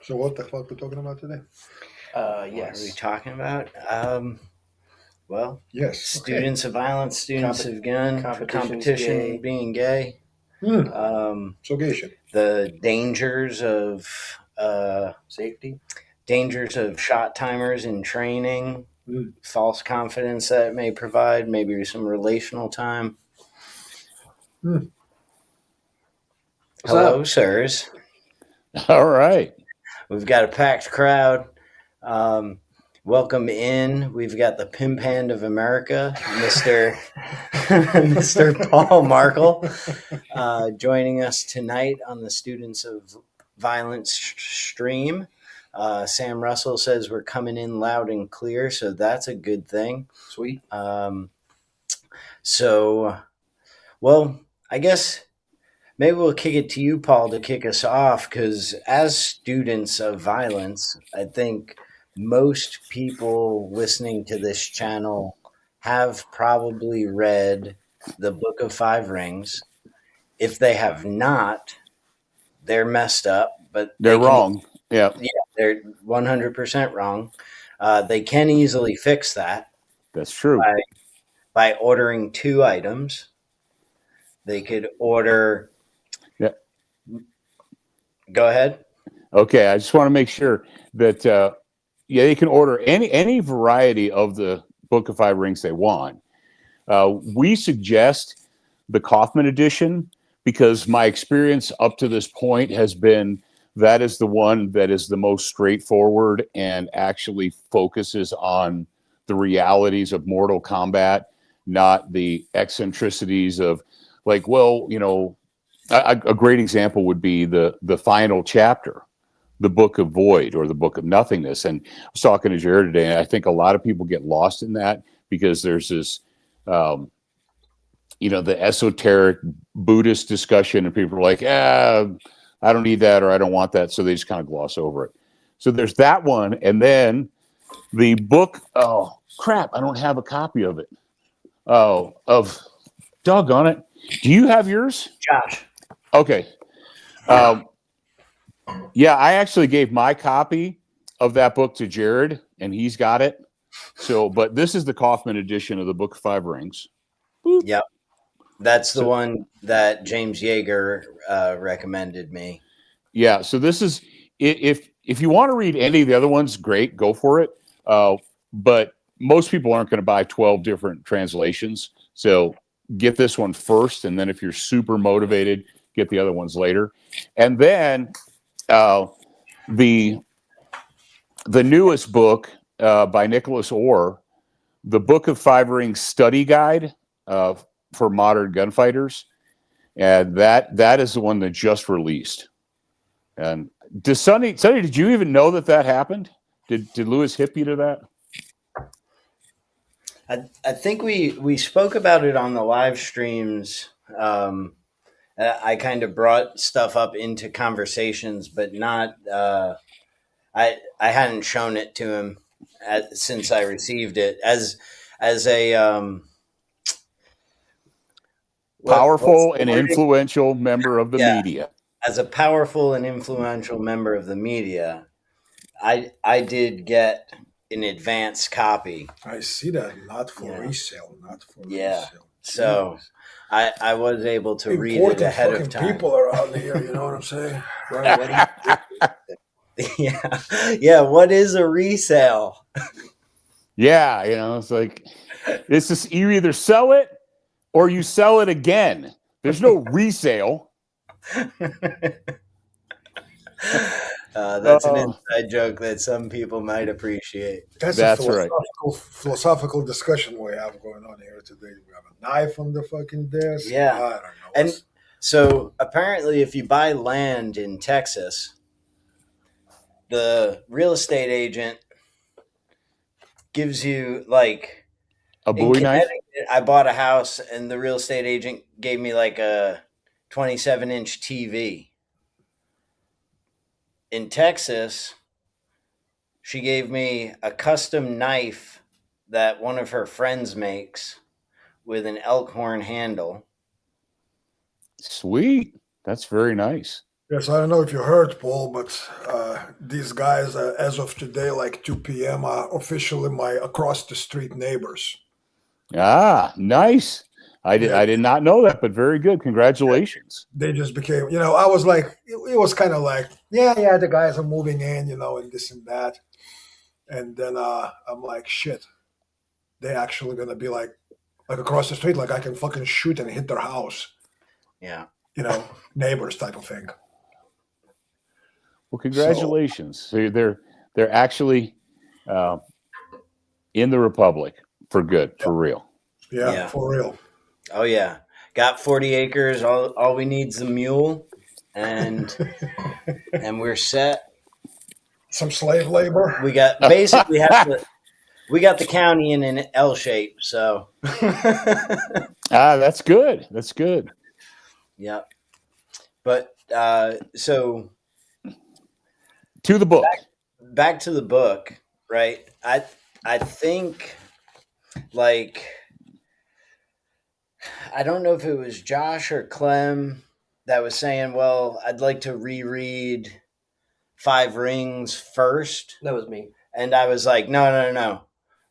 So what the fuck we talking about today? What are we Yes. talking about? Well, Yes. Okay. students of violence, students of gun, Competition's competition gay. being gay, So Gation. the dangers of Safety. dangers of shot timers in training, Mm. false confidence that it may provide, maybe some relational time. Mm. What's Hello, up? sirs. All right. We've got a packed crowd. Welcome in. We've got the pimp hand of America, Mr. Mr. Paul Markel, joining us tonight on the Students of Violence stream. Sam Russell says we're coming in loud and clear, so that's a good thing. Sweet. Well, I guess maybe we'll kick it to you, Paul, to kick us off, because as students of violence, I think most people listening to this channel have probably read the Book of Five Rings. If they have not, they're messed up, but They're wrong. Yeah, they're 100% wrong. They can easily fix that that's true. by ordering 2 items. They could order. Yeah. Go ahead. Okay, I just want to make sure that they can order any variety of the Book of Five Rings they want. We suggest the Kaufman edition because my experience up to this point has been that is the one that is the most straightforward and actually focuses on the realities of mortal combat, not the eccentricities of like, well, a great example would be the final chapter, the Book of Void or the Book of Nothingness. And I was talking to Jared today, and I think a lot of people get lost in that because there's this, the esoteric Buddhist discussion, and people are like, I don't need that or I don't want that. So they just kind of gloss over it. So there's that one. And then the book, oh, crap, I don't have a copy of it. Oh, doggone it. Do you have yours? Josh. Okay. Yeah, I actually gave my copy of that book to Jared, and he's got it. So, but this is the Kaufman edition of the Book of Five Rings. Boop. Yep. That's the one that James Yeager recommended me. Yeah, so this is, if you want to read any of the other ones, great, go for it. But most people aren't going to buy 12 different translations. So get this one first, and then if you're super motivated, get the other ones later. And then the newest book by Nicholas Orr, the Book of Five Rings Study Guide for Modern Gunfighters, and that is the one that just released. And Sonny, did you even know that happened? Did Lewis hip you to that? I think we spoke about it on the live streams. I kind of brought stuff up into conversations, but not. I hadn't shown it to him since I received it as a powerful and influential member of the media. As a powerful and influential member of the media, I did get an advance copy. I see that. Not for resale. Not for resale. So I was able to read it ahead of time. People around here, you know what I'm saying? Yeah. What is a resale? Yeah, it's like it's just you either sell it or you sell it again. There's no resale. That's an inside joke that some people might appreciate. That's a philosophical discussion we have going on here today. We have a knife on the fucking desk. Yeah. I don't know. And so apparently if you buy land in Texas, the real estate agent gives you like a Bowie knife. I bought a house and the real estate agent gave me like a 27-inch TV. In Texas, she gave me a custom knife that one of her friends makes with an elk horn handle. Sweet. That's very nice. Yes, I don't know if you heard, Paul, but these guys, as of today, like 2 p.m., are officially my across the street neighbors. Ah, nice. Yeah, I did not know that, but very good. Congratulations. they just became, I was like, it was kind of like, yeah, the guys are moving in, and this and that. And then I'm like, shit, they actually gonna be like across the street, like I can fucking shoot and hit their house, Yeah. neighbors type of thing. Well, So congratulations. So they're actually uh, in the Republic for good, for real. yeah, Yeah. for real. Oh yeah. Got 40 acres. All we need is a mule, and we're set. Some slave labor. We got basically we got the county in an L shape. So. That's good. That's good. Yeah. But so To the book. back to the book, right? I think like I don't know if it was Josh or Clem that was saying, well, I'd like to reread Five Rings first. That was me. And I was like, no.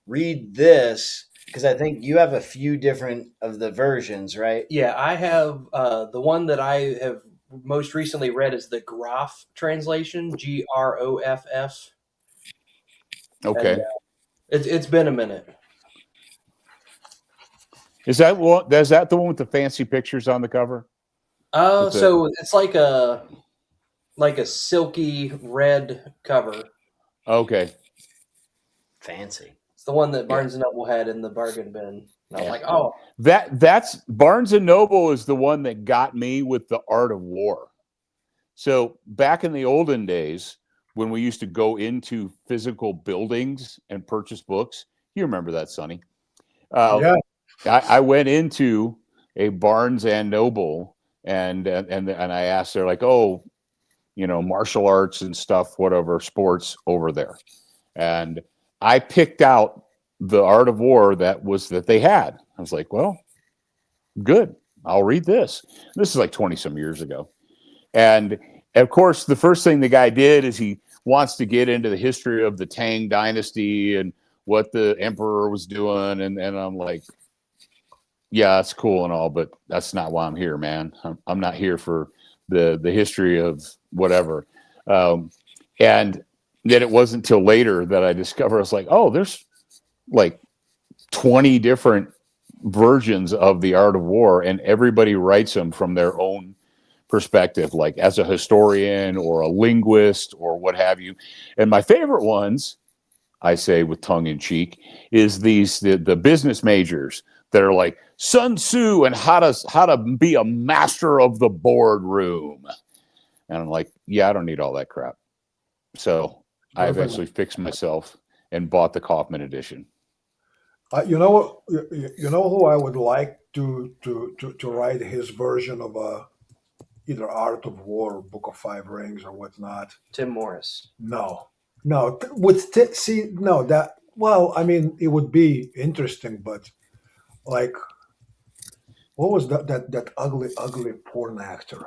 Read this, because I think you have a few different of the versions, right? Yeah, I have the one that I have most recently read is the Groff translation, Groff. Okay. And, it's been a minute. Is that the one with the fancy pictures on the cover? Oh, so it's like a silky red cover. Okay. Fancy. It's the one that Barnes and Noble had in the bargain bin. And I was like, oh, That's Barnes and Noble is the one that got me with the Art of War. So back in the olden days, when we used to go into physical buildings and purchase books, you remember that, Sonny? Yeah. I went into a Barnes and Noble and I asked, they're like, oh, martial arts and stuff, whatever, sports over there. And I picked out the Art of War that they had. I was like, well, good. I'll read this. This is like 20 some years ago. And of course, the first thing the guy did is he wants to get into the history of the Tang dynasty and what the emperor was doing. And I'm like, yeah, that's cool and all, but that's not why I'm here, man. I'm not here for the history of whatever. And then it wasn't until later that I discovered, I was like, oh, there's like 20 different versions of the Art of War, and everybody writes them from their own perspective, like as a historian or a linguist or what have you. And my favorite ones, I say with tongue in cheek, is the business majors that are like Sun Tzu and how to be a master of the boardroom. And I'm like, yeah, I don't need all that crap. So I eventually fixed myself and bought the Kaufman edition. You know who I would like to write his version of either Art of War or Book of Five Rings or whatnot. Tim Morris. No, that. Well, I mean, it would be interesting, but like, what was that ugly porn actor?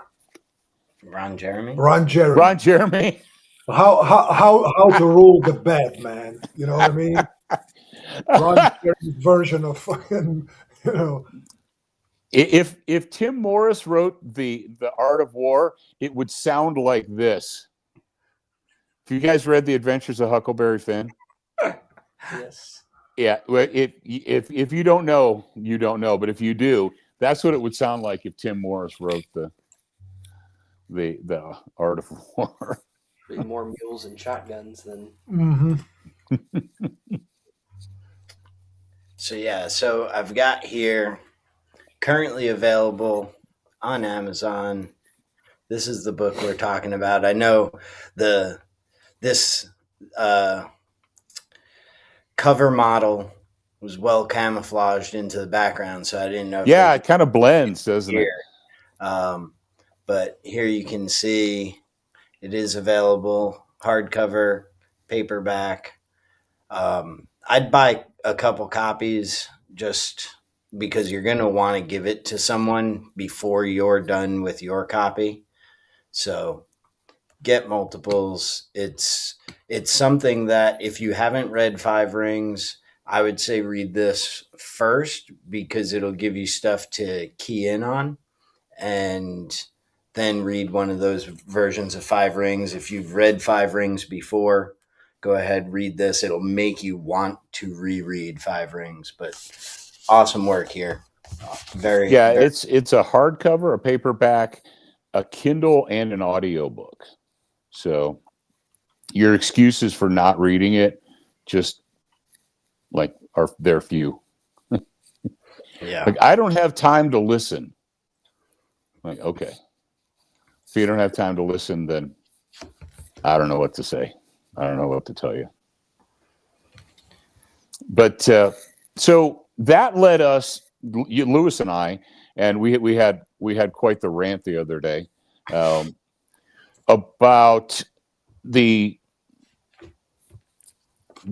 Ron Jeremy. Ron Jeremy. Ron Jeremy. How to rule the bed, man? You know what I mean? Ron Jeremy's version of fucking, If Tim Morris wrote the Art of War, it would sound like this. Have you guys read The Adventures of Huckleberry Finn? Yes. Yeah. If you don't know, you don't know. But if you do, that's what it would sound like if Tim Morris wrote the Art of War. Be more mules and shotguns than. Mm-hmm. So I've got here currently available on Amazon. This is the book we're talking about. I know this cover model was well camouflaged into the background, so I didn't know. Yeah, it kind of blends, doesn't it? But here you can see it is available, hardcover, paperback. I'd buy a couple copies just because you're going to want to give it to someone before you're done with your copy. So get multiples. It's something that if you haven't read Five Rings, I would say read this first because it'll give you stuff to key in on, and then read one of those versions of Five Rings. If you've read Five Rings before, go ahead, read this. It'll make you want to reread Five Rings. But awesome work here. Very it's a hardcover, a paperback, a Kindle, and an audiobook. So your excuses for not reading it just like they're few. yeah. Like, I don't have time to listen. Like, okay. If you don't have time to listen, then I don't know what to say. I don't know what to tell you. But so that led us, Lewis and I, and we had quite the rant the other day about the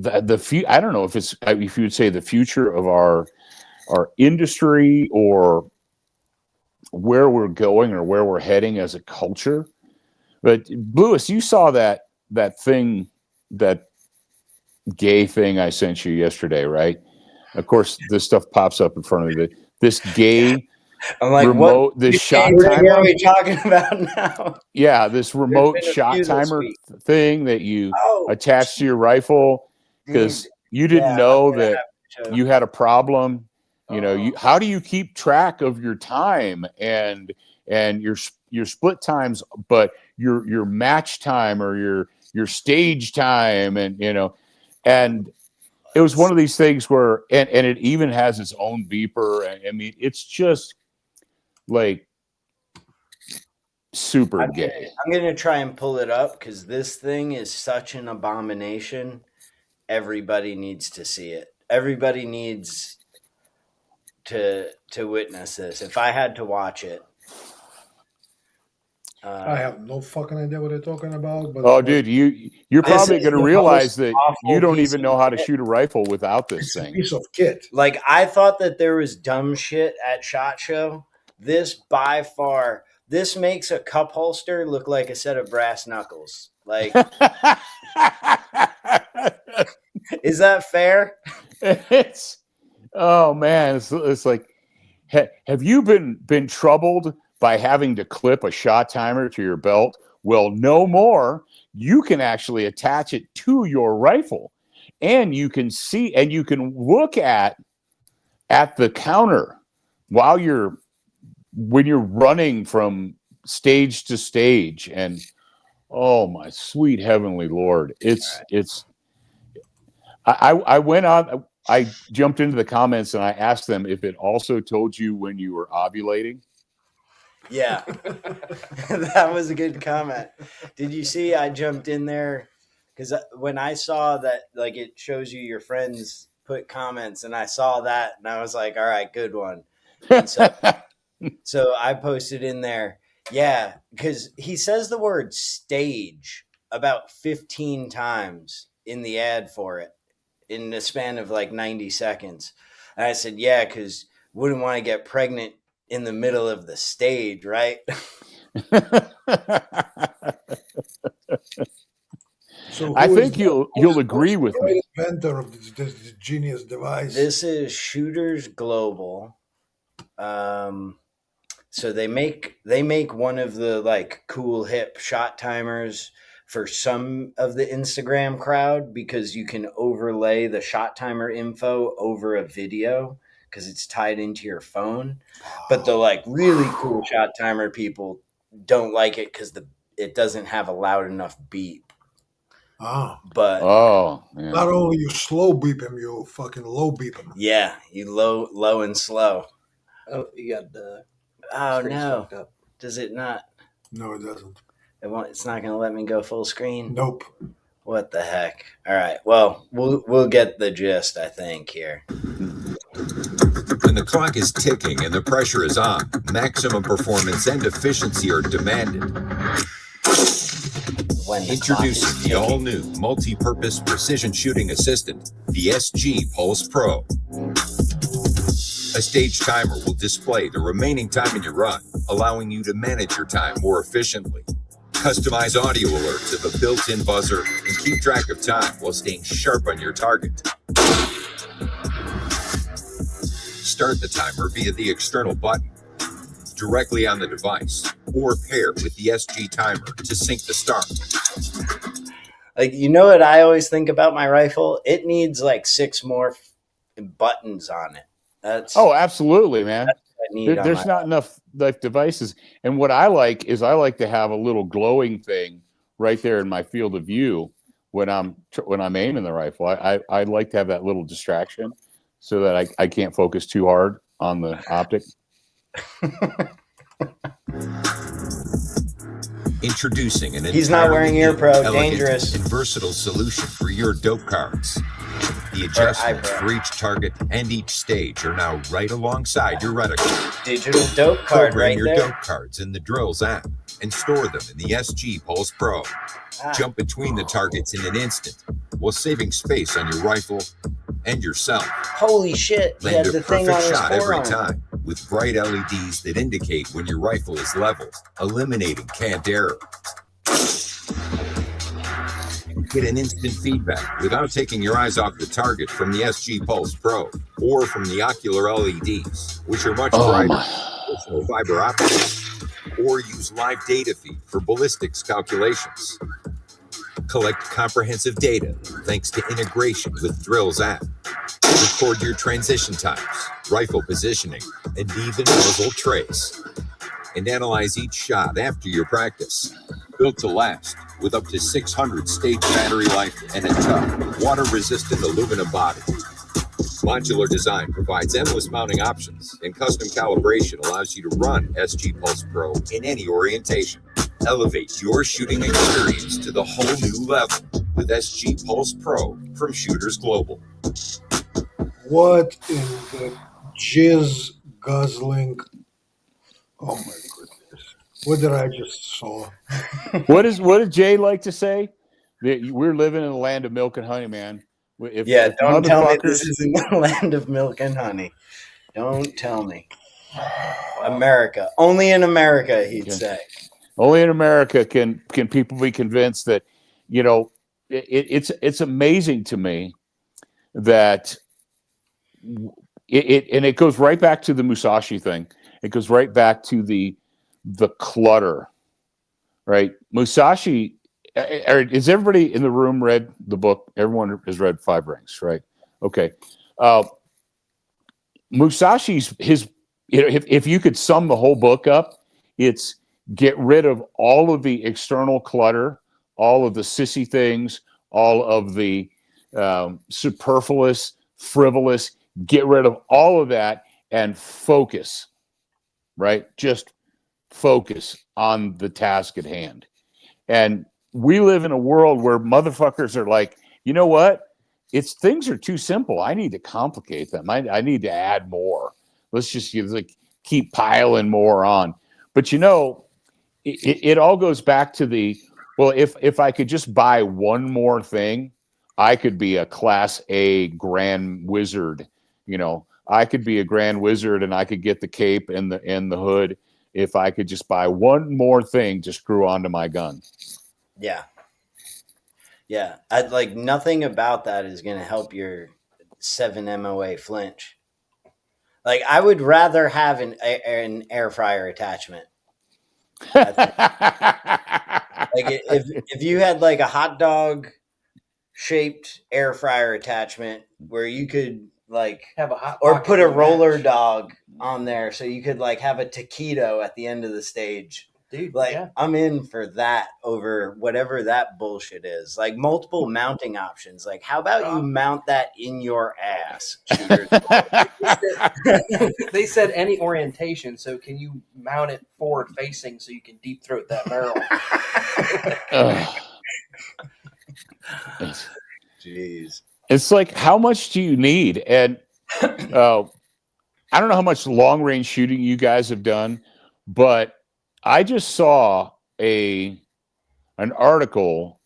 I don't know if you would say the future of our industry or where we're going or where we're heading as a culture. But Lewis, you saw that thing, that gay thing I sent you yesterday, right? Of course, this stuff pops up in front of me. This gay I'm like, remote, what? this shot What timer. are we talking about now? Yeah, this remote been a shot few this timer week. thing that you Oh, attach to your rifle because you didn't know that you had a problem. You know, how do you keep track of your time and your split times, but your match time or your stage time, and and it was one of these things where and it even has its own beeper. And I mean, it's just like super gay. I'm gonna try and pull it up because this thing is such an abomination. Everybody needs to see it. Everybody needs to witness this. If I had to watch it, I have no fucking idea what they're talking about. But oh, dude, you're probably going to realize that you don't even know how to shoot a rifle without this it's thing. a piece of kit. Like, I thought that there was dumb shit at SHOT Show. This by far, this makes a cup holster look like a set of brass knuckles. Like, is that fair? It's oh man, it's like, have you been troubled by having to clip a shot timer to your belt? Well, no more. You can actually attach it to your rifle, and you can see and you can look at the counter when you're running from stage to stage. And oh my sweet heavenly Lord, I went on. I jumped into the comments and I asked them if it also told you when you were ovulating. Yeah, that was a good comment. Did you see? I jumped in there because when I saw that, like, it shows you your friends put comments, and I saw that, and I was like, "All right, good one." And so I posted in there, yeah, because he says the word stage about 15 times in the ad for it in the span of like 90 seconds. And I said, yeah, because wouldn't want to get pregnant in the middle of the stage, right? So I think you'll agree with me. Inventor of this genius device. This is Shooters Global. So they make one of the like cool hip shot timers for some of the Instagram crowd because you can overlay the shot timer info over a video because it's tied into your phone. But the like really cool shot timer people don't like it because it doesn't have a loud enough beep. But yeah. Not only you slow beep him, you fucking low beep him. Yeah, you low and slow. Oh, you got the. Oh no! Does it not? No, it doesn't. It's not going to let me go full screen. Nope. What the heck? All right. Well, we'll get the gist, I think, here. When the clock is ticking and the pressure is on, maximum performance and efficiency are demanded. Introducing the all-new multi-purpose precision shooting assistant, the SG Pulse Pro. A stage timer will display the remaining time in your run, allowing you to manage your time more efficiently. Customize audio alerts with a built-in buzzer and keep track of time while staying sharp on your target. Start the timer via the external button directly on the device, or pair with the SG timer to sync the start. Like, you know what I always think about my rifle? It needs like 6 more buttons on it. That's absolutely, man. what I need on There's my not enough like devices. And what I like is I like to have a little glowing thing right there in my field of view when I'm aiming the rifle. I like to have that little distraction so that I can't focus too hard on the optic. Introducing an He's not wearing entirely ear pro. elegant Dangerous. and versatile solution for your dope cards. The adjustments for each target and each stage are now right alongside your reticle. Digital dope card Program right your there. dope cards in the Drills app and store them in the SG Pulse Pro. Jump between the targets in an instant while saving space on your rifle and yourself. Holy shit. He had Land a the thing on perfect his shot every forearm. time with bright LEDs that indicate when your rifle is leveled, eliminating canned error. Get an instant feedback without taking your eyes off the target from the SG Pulse Pro or from the ocular LEDs, which are much brighter, with fiber optics, or use live data feed for ballistics calculations. Collect comprehensive data thanks to integration with Drills app. Record your transition times, rifle positioning, and even muzzle trace. And analyze each shot after your practice. Built to last, with up to 600 stage battery life and a tough, water-resistant aluminum body. Modular design provides endless mounting options, and custom calibration allows you to run SG Pulse Pro in any orientation. Elevate your shooting experience to the whole new level with SG Pulse Pro from Shooters Global. What in the jizz guzzling? Oh my goodness! What did I just saw? What did Jay like to say? That we're living in the land of milk and honey, man. If Don't tell me motherfuckers- this isn't the land of milk and honey. Don't tell me. America. Only in America, he'd say. Only in America can people be convinced that, you know, it's amazing to me that it goes right back to the Musashi thing. It goes right back to the clutter, right? Musashi. Is everybody in the room read the book? Everyone has read Five Rings, right? Okay. Musashi's if you could sum the whole book up, it's get rid of all of the external clutter, all of the sissy things, all of the superfluous, frivolous. Get rid of all of that and focus, right? Just focus on the task at hand. And we live in a world where motherfuckers are like, you know what? Things are too simple. I need to complicate them. I need to add more. Let's just keep piling more on. But you know, it all goes back to well, if I could just buy one more thing, I could be a class A grand wizard. You know, I could be a grand wizard and I could get the cape and the hood if I could just buy one more thing to screw onto my gun. Yeah. Yeah. I'd like nothing about that is going to help your 7 MOA flinch. Like, I would rather have an air fryer attachment. Like, if you had like a hot dog shaped air fryer attachment where you could like Have a hot or pocket put a for roller match. dog on there so you could like have a taquito at the end of the stage. Dude, Like, yeah. I'm in for that over whatever that bullshit is. Like, multiple mounting options. Like, how about you mount that in your ass, shooters? They said any orientation, so can you mount it forward facing so you can deep throat that barrel? Jeez. It's like, how much do you need? And I don't know how much long range shooting you guys have done, but I just saw an article,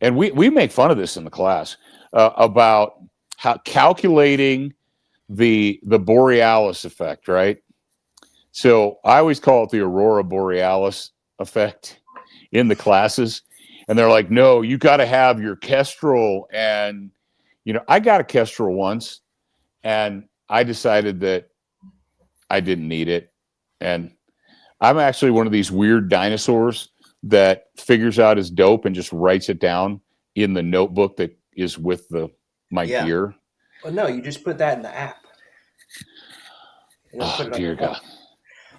and we make fun of this in the class about how calculating the Borealis effect, right? So I always call it the Aurora Borealis effect. in the classes, and they're like, no, you got to have your Kestrel. And I got a Kestrel once, and I decided that I didn't need it. And I'm actually one of these weird dinosaurs that figures out his dope and just writes it down in the notebook that is with my gear. Well, no, you just put that in the app. Oh, dear God.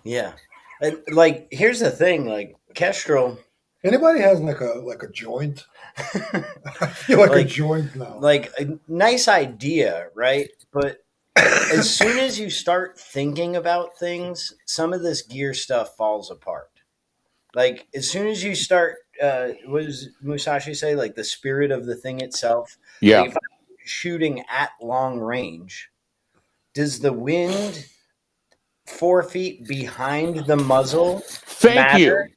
Yeah. And, like, here's the thing, like, Kestrel. Anybody has like a joint? I feel like a joint now. Like, a nice idea, right? But as soon as you start thinking about things, some of this gear stuff falls apart. Like, as soon as you start, what does Musashi say? Like, the spirit of the thing itself. Yeah. Like, if I'm shooting at long range, does the wind 4 feet behind the muzzle matter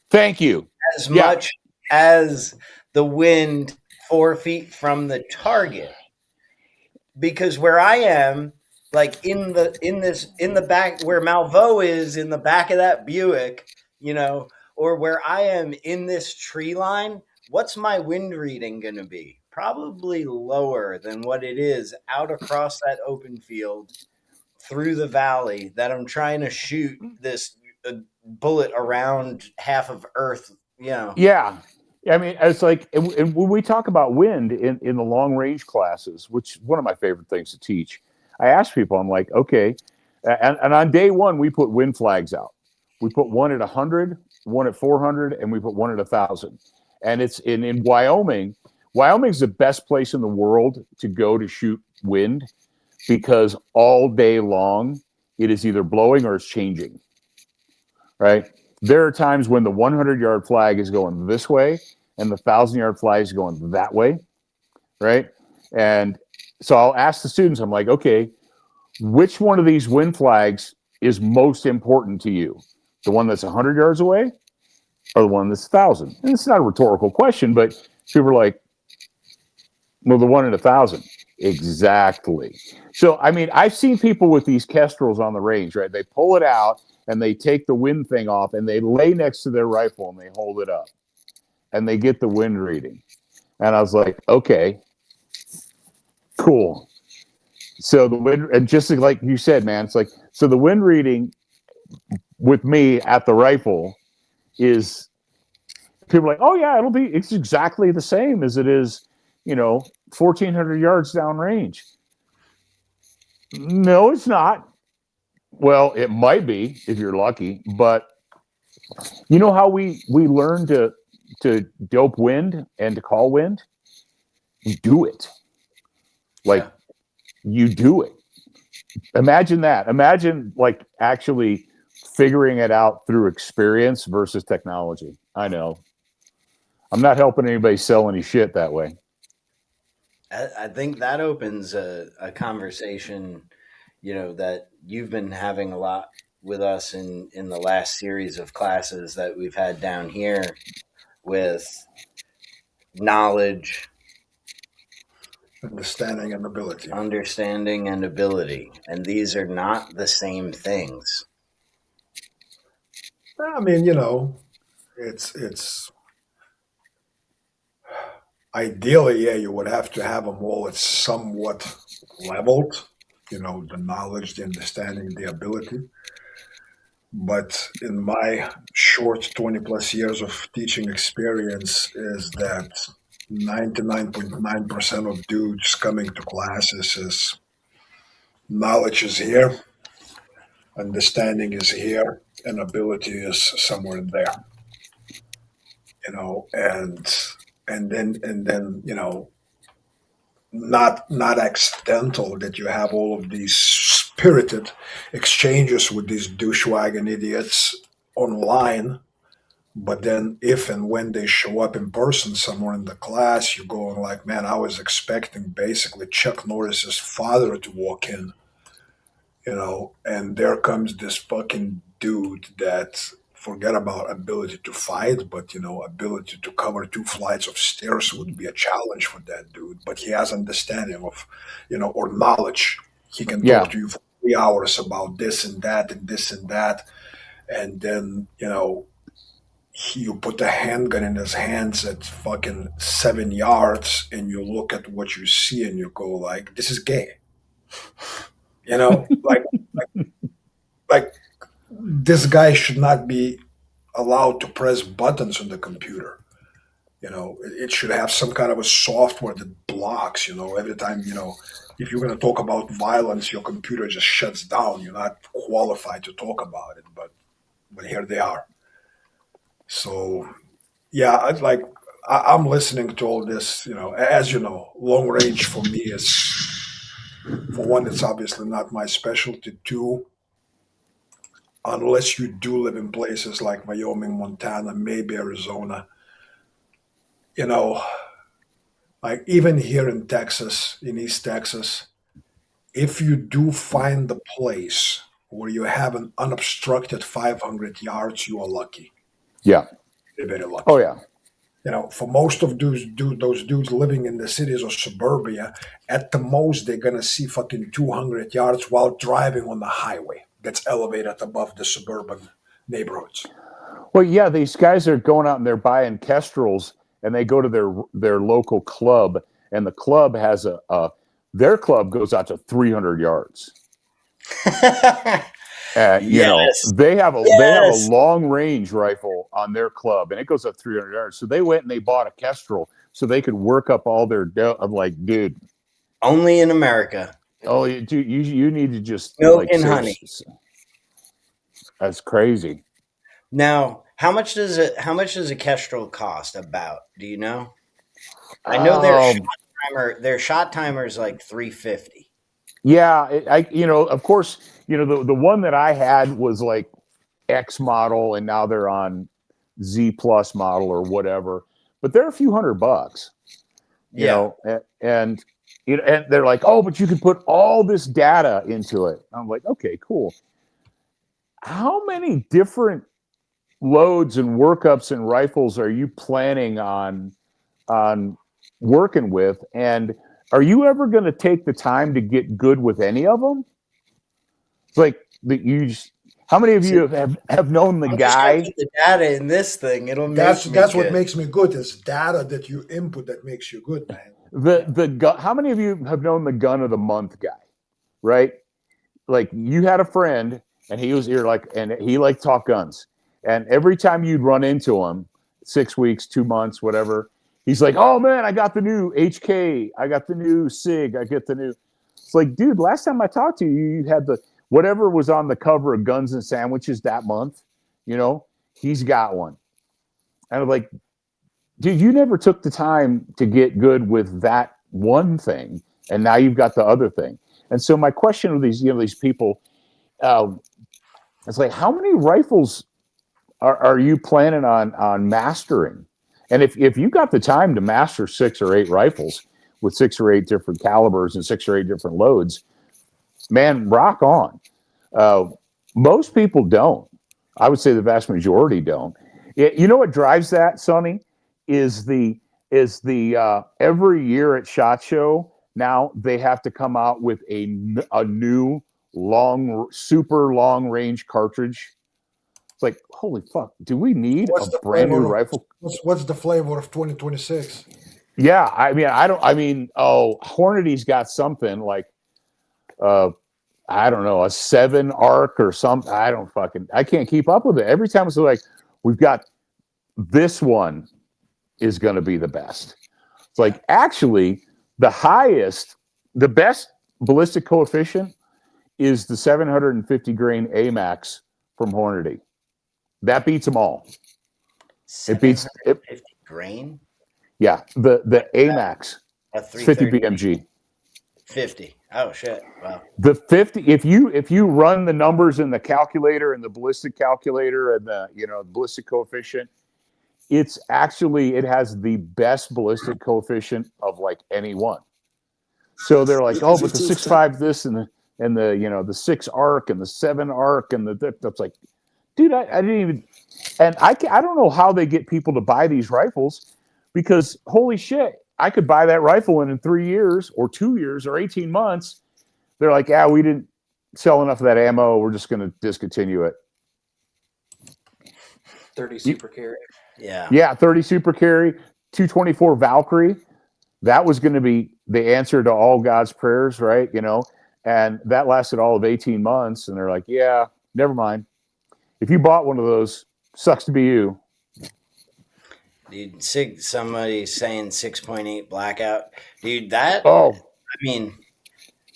Thank you. as much as the wind 4 feet from the target? Because where I am, like in the back where Malvo is in the back of that Buick, or where I am in this tree line, what's my wind reading going to be? Probably lower than what it is out across that open field through the valley that I'm trying to shoot this bullet around half of Earth. Yeah. I mean, it's like, and when we talk about wind in the long range classes, which is one of my favorite things to teach, I ask people, I'm like, okay, and on day one, we put wind flags out. We put one at 100, one at 400, and we put one at 1,000. And it's in Wyoming. Wyoming's the best place in the world to go to shoot wind because all day long, it is either blowing or it's changing, right? There are times when the 100-yard flag is going this way and the 1,000-yard flag is going that way, right? And so I'll ask the students, I'm like, okay, which one of these wind flags is most important to you? The one that's 100 yards away or the one that's 1,000? And it's not a rhetorical question, but people are like, well, the one at 1,000. Exactly. So, I mean, I've seen people with these Kestrels on the range, right? They pull it out and they take the wind thing off and they lay next to their rifle and they hold it up and they get the wind reading. And I was like, okay, cool. So the wind, and just like you said, man, it's like, so the wind reading with me at the rifle is, people are like, oh yeah, it's exactly the same as it is, 1,400 yards downrange. No, it's not. Well, it might be if you're lucky, but you know how we learn to dope wind and to call wind? You do it. You do it. Imagine that. Imagine like actually figuring it out through experience versus technology. I know. I'm not helping anybody sell any shit that way. I think that opens a conversation, that you've been having a lot with us in the last series of classes that we've had down here with knowledge, understanding and ability. And these are not the same things. I mean, it's ideally, yeah, you would have to have them all at somewhat leveled, the knowledge, the understanding, the ability. But in my short 20 plus years of teaching experience is that 99.9% of dudes coming to classes is knowledge is here, understanding is here, and ability is somewhere in there. And then not accidental that you have all of these spirited exchanges with these douchewagon idiots online, but then if and when they show up in person somewhere in the class, you're going like, man, I was expecting basically Chuck Norris's father to walk in, and there comes this fucking dude that forget about ability to fight, but ability to cover 2 flights of stairs would be a challenge for that dude. But he has understanding of, or knowledge. He can talk to you for 3 hours about this and that and this and that, and then you put the handgun in his hands at fucking 7 yards, and you look at what you see, and you go like, "This is gay," you know, like this guy should not be allowed to press buttons on the computer. You know, it should have some kind of a software that blocks. You know, every time, if you're going to talk about violence, your computer just shuts down. You're not qualified to talk about it, but here they are. So yeah, I'm listening to all this. As you know, long range for me is, for one, it's obviously not my specialty. Two, unless you do live in places like Wyoming, Montana, maybe Arizona, you know, like even here in Texas, in East Texas, if you do find the place where you have an unobstructed 500 yards, you are lucky. Yeah. You're very lucky. Oh, yeah. For most of those dudes living in the cities or suburbia, at the most they're gonna see fucking 200 yards while driving on the highway that's elevated above the suburban neighborhoods. Well, yeah, these guys are going out and they're buying kestrels, and they go to their local club, and the club has their club goes out to 300 yards. And they have a long range rifle on their club, and it goes up 300 yards. So they went and they bought a kestrel so they could work up all their. I'm like, dude, only in America. Oh, dude, you need to just milk and honey. That's crazy. Now, how much does a kestrel cost? About, do you know? I know their shot timer is like $350. Yeah, of course, the one that I had was like X model, and now they're on Z plus model or whatever. But they're a few $100, you know, and they're like, oh, but you can put all this data into it. I'm like, okay, cool. How many different loads and workups and rifles are you planning on working with? And are you ever going to take the time to get good with any of them? It's like how many of you have known the guy? Put the data in this thing. It'll that's what makes me good. Is data that you input that makes you good, man. How many of you have known the gun of the month guy? Right? Like, you had a friend, and he liked talk guns, and every time you'd run into him, 6 weeks, 2 months, whatever, he's like, oh man, I got the new HK, I got the new SIG, I get the new. It's like, dude, last time I talked to you, you had the whatever was on the cover of Guns and Sandwiches that month, he's got one. And I'm like, dude, you never took the time to get good with that one thing, and now you've got the other thing. And so my question of these people, it's like, how many rifles are you planning on mastering? And if you got the time to master 6 or 8 rifles with 6 or 8 different calibers and 6 or 8 different loads, man, rock on. Most people don't. I would say the vast majority don't. You know what drives that, Sonny, is the every year at SHOT Show, now they have to come out with a new super long range cartridge. It's like, holy fuck, do we need a brand new rifle? What's the flavor of 2026? Yeah, Hornady's got something like I don't know, a 7 arc or something. I can't keep up with it. Every time it's like, we've got this one is going to be the best. It's like, actually, the best ballistic coefficient is the 750 grain AMAX from Hornady. That beats them all. It beats 750 grain. Yeah, the AMAX, 50 BMG. 50. Oh shit! Wow. The 50. If you run the numbers in the calculator and the ballistic calculator and the ballistic coefficient, it has the best ballistic coefficient of like any one. So they're like, oh, but the 6.5 this and the 6 arc and the 7 arc and that's like, dude, I didn't even, and I don't know how they get people to buy these rifles, because holy shit, I could buy that rifle in 3 years or 2 years or 18 months. They're like, yeah, we didn't sell enough of that ammo. We're just going to discontinue it. 30 super carry. Yeah. Yeah, 30 super carry, 224 Valkyrie. That was going to be the answer to all God's prayers, right? You know, and that lasted all of 18 months. And they're like, yeah, never mind. If you bought one of those, sucks to be you. Dude, somebody saying 6.8 blackout. Dude, that, Oh, I mean,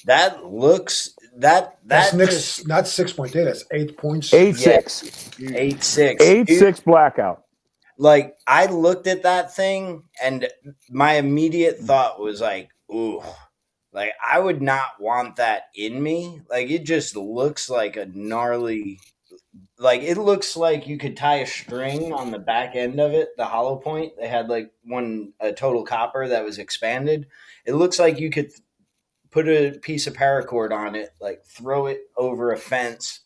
that looks, that That's just, not 6.8. That's 8.6. 8.6. 8.6. 8.6 blackout. Like, I looked at that thing and my immediate thought was like, ooh, like I would not want that in me. Like, it just looks like a gnarly, like it looks like you could tie a string on the back end of it, the hollow point. They had like a total copper that was expanded. It looks like you could put a piece of paracord on it, like throw it over a fence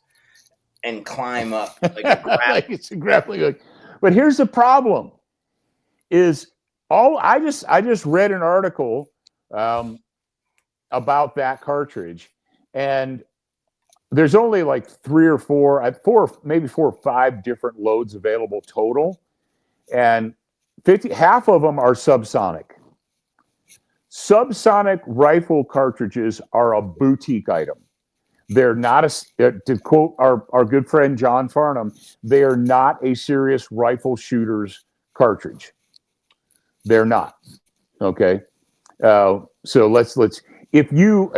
and climb up like a Like it's a grappling hook. But here's the problem: is I just read an article about that cartridge, and there's only like maybe four or five different loads available total, and half of them are subsonic. Subsonic rifle cartridges are a boutique item. They're not to quote our good friend John Farnham, they are not a serious rifle shooter's cartridge. They're not. Okay. So let's if your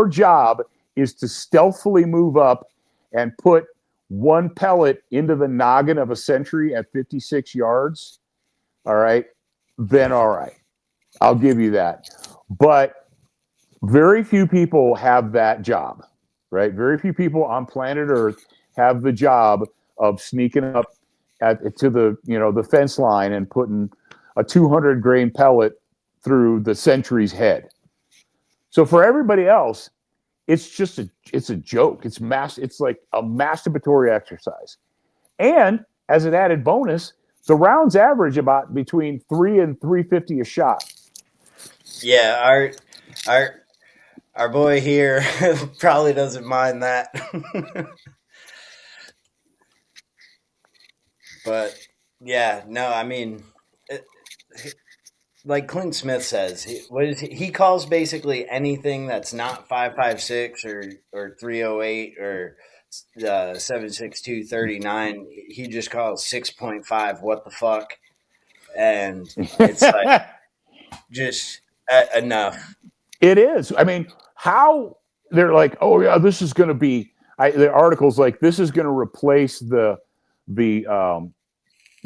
job is to stealthily move up and put one pellet into the noggin of a sentry at 56 yards, all right, then all right, I'll give you that. But very few people have that job, right? Very few people on planet Earth have the job of sneaking up to the fence line and putting a 200 grain pellet through the sentry's head. So for everybody else, it's a joke. It's like a masturbatory exercise. And as an added bonus, the rounds average about between 3 and 350 a shot. Yeah, our boy here probably doesn't mind that. But yeah, no, I mean, like Clint Smith says, he calls basically anything that's not 5.56 or 308 or 7.62 he just calls 6.5 what the fuck, and it's like just enough. It is. I mean, how they're like, oh yeah, this is going to be. The article's like, this is going to replace the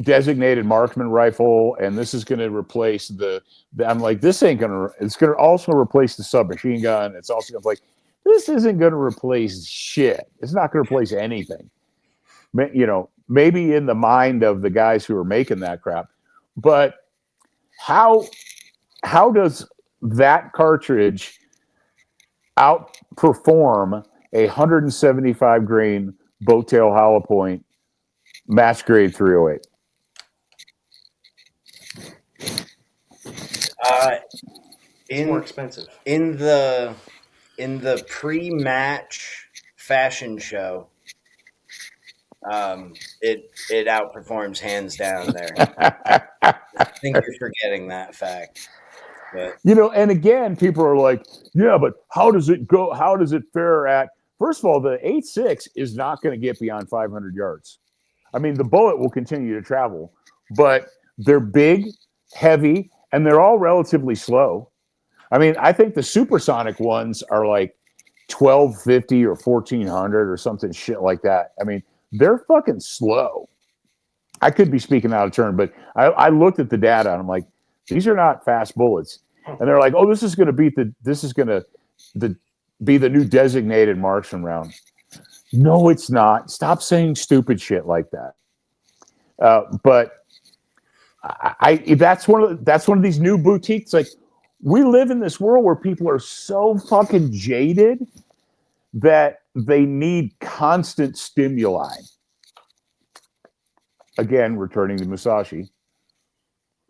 designated marksman rifle, and this is going to replace the. I'm like, this ain't going to. It's going to also replace the submachine gun. It's also going to like, this isn't going to replace shit. It's not going to replace anything. You know, maybe in the mind of the guys who are making that crap, but how does that cartridge outperform a 175 grain boat tail hollow point match grade 308? It's more expensive. In the pre-match fashion show, it outperforms hands down there. I think you're forgetting that fact. But and again, people are like, yeah, but how does it go? How does it fare at? First of all, the 8.6 is not going to get beyond 500 yards. I mean, the bullet will continue to travel, but they're big, heavy, and they're all relatively slow. I mean, I think the supersonic ones are like 1250 or 1400 or something shit like that. I mean, they're fucking slow. I could be speaking out of turn, but I looked at the data and I'm like, these are not fast bullets. And they're like, oh, this is going to be the new designated marksman round. No, it's not. Stop saying stupid shit like that. But that's one of these new boutiques. Like, we live in this world where people are so fucking jaded that they need constant stimuli. Again, returning to Musashi.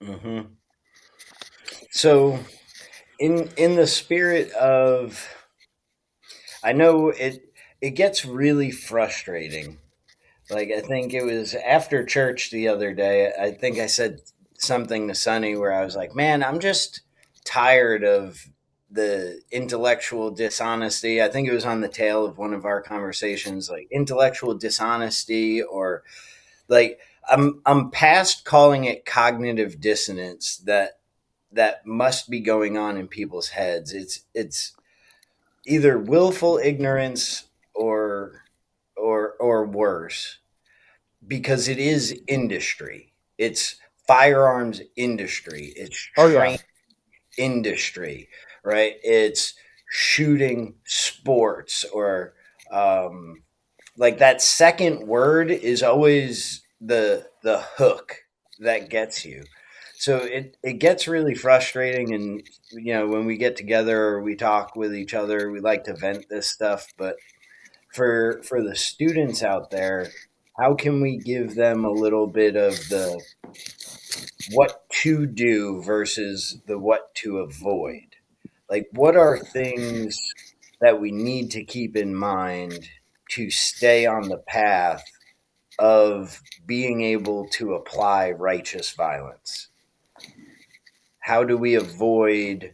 mm-hmm. So in the spirit of, I know it gets really frustrating. Like, I think it was after church the other day. I think I said something to Sonny where I was like, man, I'm just tired of the intellectual dishonesty. I think it was on the tail of one of our conversations, like intellectual dishonesty, or like I'm past calling it cognitive dissonance that must be going on in people's heads. It's either willful ignorance or worse, because it is industry. It's firearms industry. It's Oh yeah. train industry, right? It's shooting sports, or um, like that second word is always the hook that gets you. So it gets really frustrating, and when we get together or we talk with each other, we like to vent this stuff. But for the students out there, how can we give them a little bit of the what to do versus the what to avoid? Like, what are things that we need to keep in mind to stay on the path of being able to apply righteous violence? How do we avoid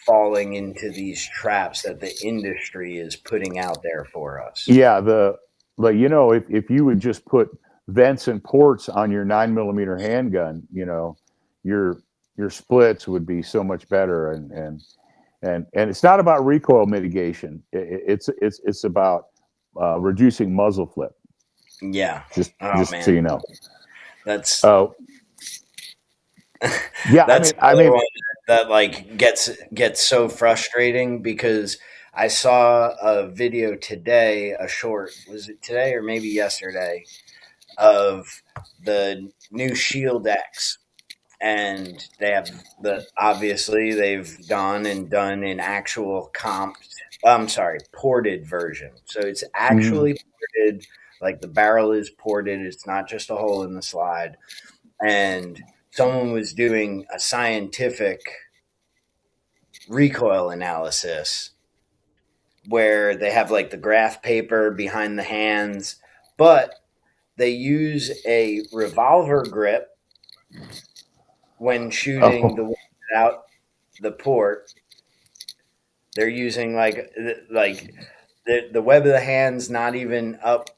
falling into these traps that the industry is putting out there for us? Yeah, if you would just put vents and ports on your 9mm handgun, your your splits would be so much better. And it's not about recoil mitigation. It's about reducing muzzle flip. Yeah. Just Oh so man, you know. that's Yeah, that's I another mean, one that like gets so frustrating, because I saw a video today, a short, was it today or maybe yesterday, of the new Shield X, and they have obviously they've gone and done an actual ported version. So it's mhm. actually ported, like the barrel is ported. It's not just a hole in the slide. And someone was doing a scientific recoil analysis where they have like the graph paper behind the hands, but they use a revolver grip when shooting the Oh, one out the port. They're using like the web of the hand's not even up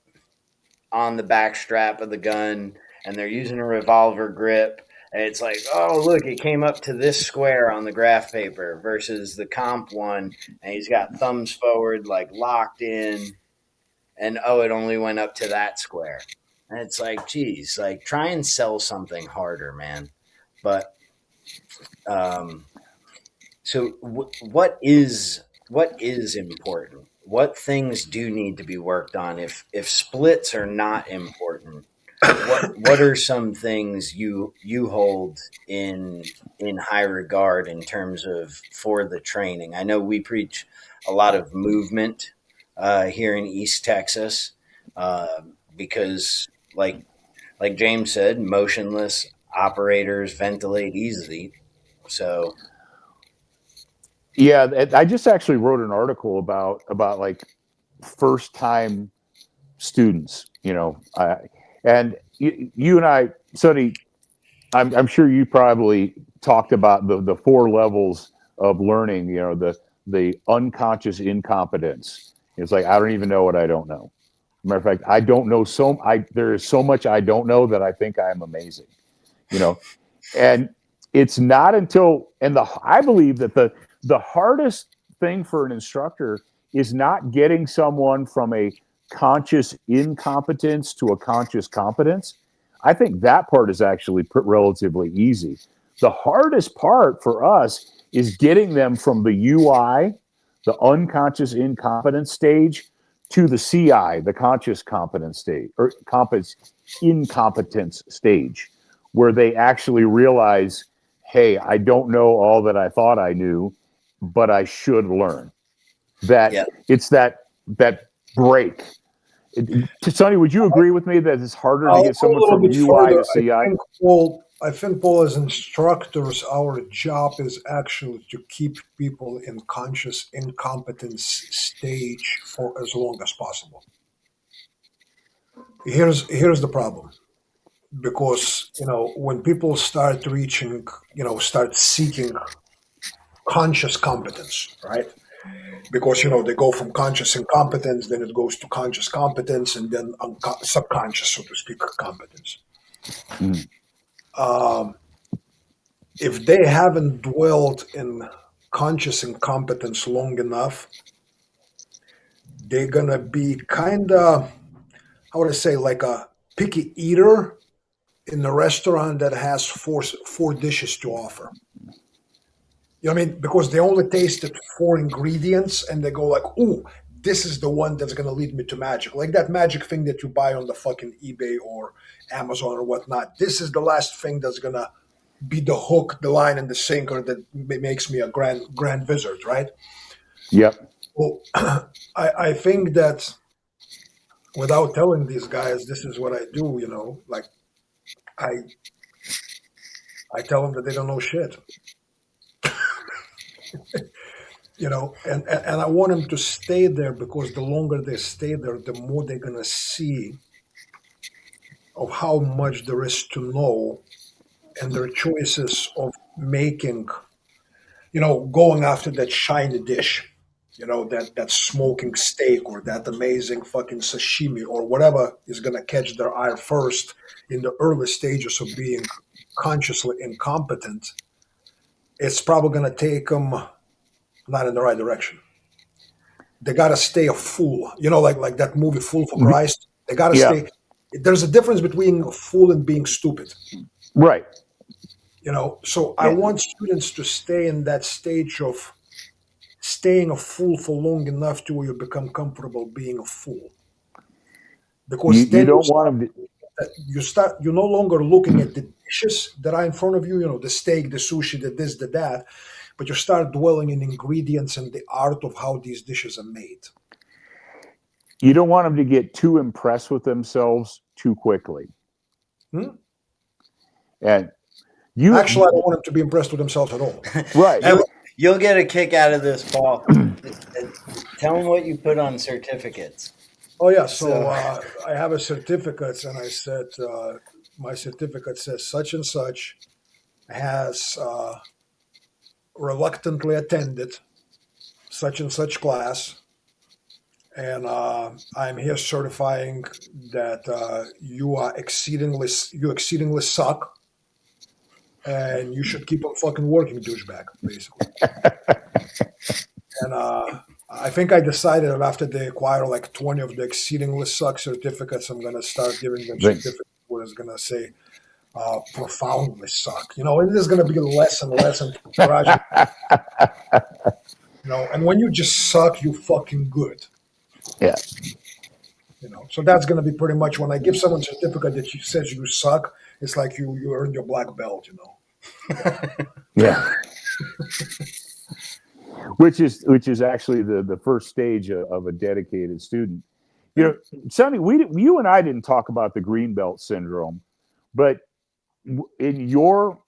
on the back strap of the gun, and they're using a revolver grip. And it's like, oh, look, it came up to this square on the graph paper versus the comp one, and he's got thumbs forward, like locked in, and oh, it only went up to that square. And it's like, geez, like try and sell something harder, man. But um, so what is important? What things do need to be worked on? If splits are not important, what are some things you hold in high regard in terms of for the training? I know we preach a lot of movement here in East Texas, because like James said, motionless operators ventilate easily. So yeah. I just actually wrote an article about like first time students. And you and I, Sonny, I'm sure you probably talked about the four levels of learning. The unconscious incompetence. It's like I don't even know what I don't know. Matter of fact, I don't know there is so much I don't know that I think I'm amazing. You know, and it's not until I believe that the hardest thing for an instructor is not getting someone from a conscious incompetence to a conscious competence. I think that part is actually relatively easy. The hardest part for us is getting them from the UI, the unconscious incompetence stage, to the CI, the conscious competence stage, or competence incompetence stage, where they actually realize, hey, I don't know all that I thought I knew, but I should learn. That yeah, it's that break. Sonny, would you agree with me that it's harder to I'll get go a someone little from bit UI further. to CI? I think, Paul, as instructors, our job is actually to keep people in conscious incompetence stage for as long as possible. Here's the problem, because when people start reaching, start seeking conscious competence, right? Because they go from conscious incompetence, then it goes to conscious competence, and then subconscious, so to speak, competence. Mm. If they haven't dwelled in conscious incompetence long enough, they're gonna be kind of, how would I say, like a picky eater in the restaurant that has four dishes to offer. You know what I mean? Because they only tasted four ingredients and they go like, "Ooh, this is the one that's gonna lead me to magic." Like that magic thing that you buy on the fucking eBay or Amazon or whatnot. This is the last thing that's gonna be the hook, the line, and the sinker that makes me a grand wizard, right? Yep. Well, I think that without telling these guys this is what I do, like I I tell them that they don't know shit. And I want them to stay there, because the longer they stay there, the more they're gonna see of how much there is to know, and their choices of making, going after that shiny dish, that smoking steak or that amazing fucking sashimi or whatever is gonna catch their eye first in the early stages of being consciously incompetent. It's probably gonna take them not in the right direction. They gotta stay a fool. Like that movie Fool for Christ. They gotta Yeah. stay. There's a difference between a fool and being stupid. Right. So I Yeah. want students to stay in that stage of staying a fool for long enough to where you become comfortable being a fool. Because You then don't want them to. you're no longer looking at the dishes that are in front of you, the steak, the sushi, the this, the that, but you start dwelling in ingredients and the art of how these dishes are made. You don't want them to get too impressed with themselves too quickly. Hmm? And Actually, I don't want them to be impressed with themselves at all. right. You'll get a kick out of this, Paul. Tell them what you put on certificates. Oh yeah, so I have a certificate, and I said my certificate says such and such has reluctantly attended such and such class, and I'm here certifying that you exceedingly suck, and you should keep on fucking working, douchebag, basically. And I think I decided that after they acquire like 20 of the exceedingly suck certificates, I'm gonna start giving them certificates where it's gonna say profoundly suck. And there's gonna be less and less encouragement. And when you just suck, you fucking good. Yeah. So that's gonna be pretty much when I give someone a certificate that says you suck, it's like you earned your black belt. Yeah. Which is actually the first stage of a dedicated student. Sonny, you and I didn't talk about the green belt syndrome, but in your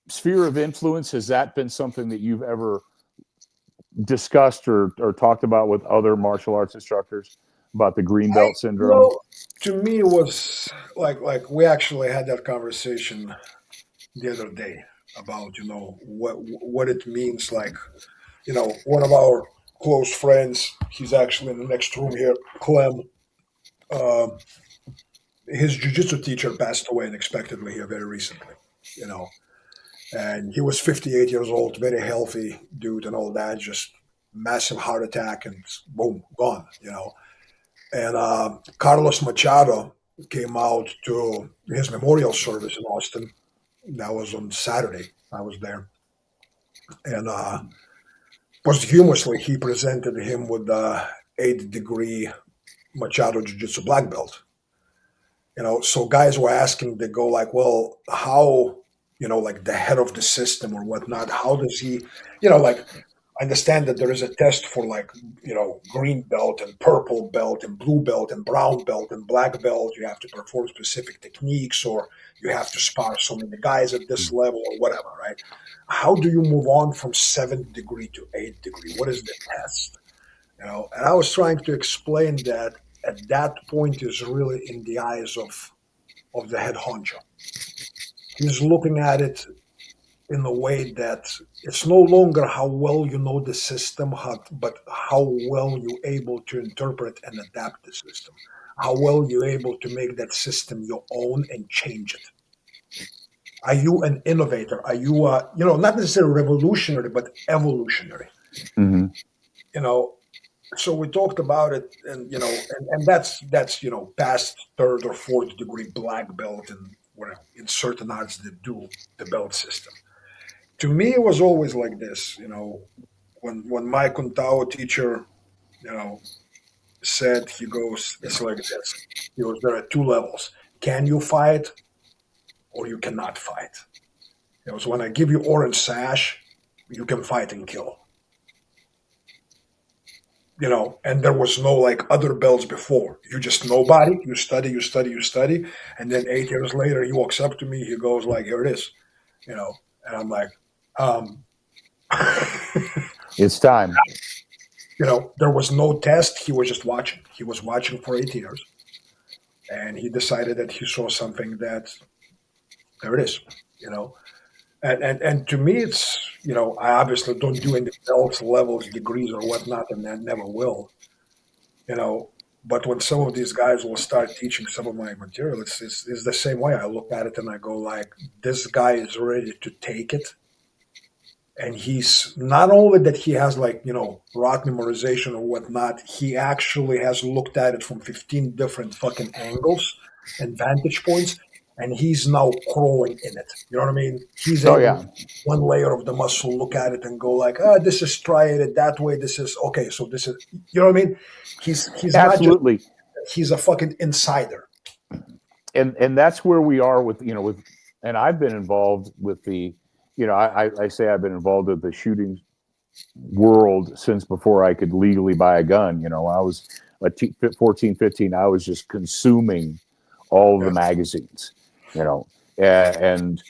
sphere of influence, has that been something that you've ever discussed or talked about with other martial arts instructors about the green belt syndrome? To me, it was like we actually had that conversation the other day about what it means. Like, one of our close friends, he's actually in the next room here, Clem. His jiu-jitsu teacher passed away unexpectedly here very recently. And he was 58 years old, very healthy dude, and all that. Just massive heart attack, and boom, gone. And Carlos Machado came out to his memorial service in Austin. That was on Saturday. I was there, and posthumously he presented him with the 8th-degree Machado Jiu-Jitsu black belt. So guys were asking, they go like, well, how, like the head of the system or whatnot, how does he, like, I understand that there is a test for like, green belt and purple belt and blue belt and brown belt and black belt. You have to perform specific techniques, or you have to spar so many guys at this level or whatever, right? How do you move on from 7th degree to 8th degree? What is the test? And I was trying to explain that at that point is really in the eyes of the head honcho. He's looking at it in a way that it's no longer how well you know the system, but how well you're able to interpret and adapt the system, how well you're able to make that system your own and change it. Are you an innovator? Are you, not necessarily revolutionary, but evolutionary? Mhm. So we talked about it, and that's past third or fourth degree black belt and whatever in certain arts that do the belt system. To me, it was always like this. When my Kuntao teacher, you know, said, he goes, it's like this. He goes, there are two levels. Can you fight or you cannot fight? He goes, when I give you orange sash, you can fight and kill. And there was no like other belts before. You just nobody. You study, you study, you study, and then 8 years later, he walks up to me. He goes like, "Here it is," and I'm like, um, It's time. there was no test. He was just watching. He was watching for 8 years, and he decided that he saw something that there it is. And to me, it's I obviously don't do any belts, levels, degrees, or whatnot, and I never will. you know. But when some of these guys will start teaching some of my material, it's the same way. I look at it and I go like, this guy is ready to take it. And he's not only that he has like, rote memorization or whatnot, he actually has looked at it from 15 different fucking angles and vantage points. And he's now crawling in it. You know what I mean? He's Oh, able yeah. one layer of the muscle, look at it and go like, this is striated that way. This is okay. So this is, you know what I mean? He's not just, Absolutely. he's a fucking insider. And that's where we are with, and I've been involved with the, I say I've been involved with the shooting world since before I could legally buy a gun. When I was 14, 15, I was just consuming all of the magazines, and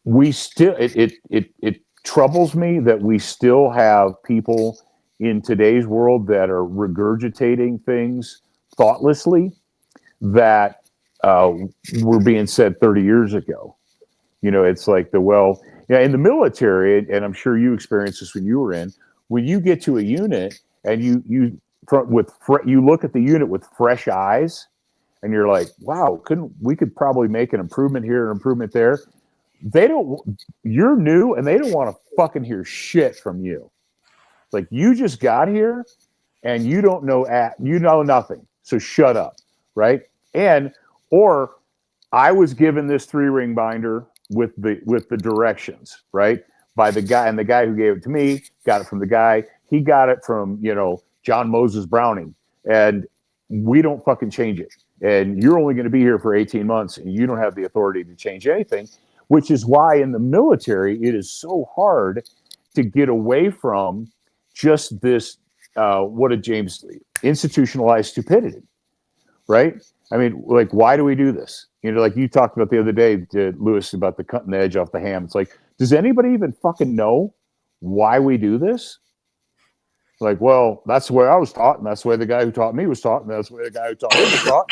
we still, it troubles me that we still have people in today's world that are regurgitating things thoughtlessly that were being said 30 years ago. It's like in the military, and I'm sure you experienced this when you were in, when you get to a unit and you look at the unit with fresh eyes and you're like, wow, we could probably make an improvement here, an improvement there. You're new and they don't want to fucking hear shit from you. Like, you just got here and you don't know, you know nothing. So shut up. Right. Or I was given this 3-ring binder with the directions, right, by the guy, and the guy who gave it to me got it from the guy. He got it from John Moses Browning, and we don't fucking change it. And you're only going to be here for 18 months, and you don't have the authority to change anything. Which is why in the military it is so hard to get away from just this. What did James institutionalized stupidity, right? I mean, like, why do we do this? Like you talked about the other day, Lewis, about the cutting the edge off the ham. It's like, does anybody even fucking know why we do this? Like, well, that's the way I was taught, and that's the way the guy who taught me was taught, and that's the way the guy who taught him was taught.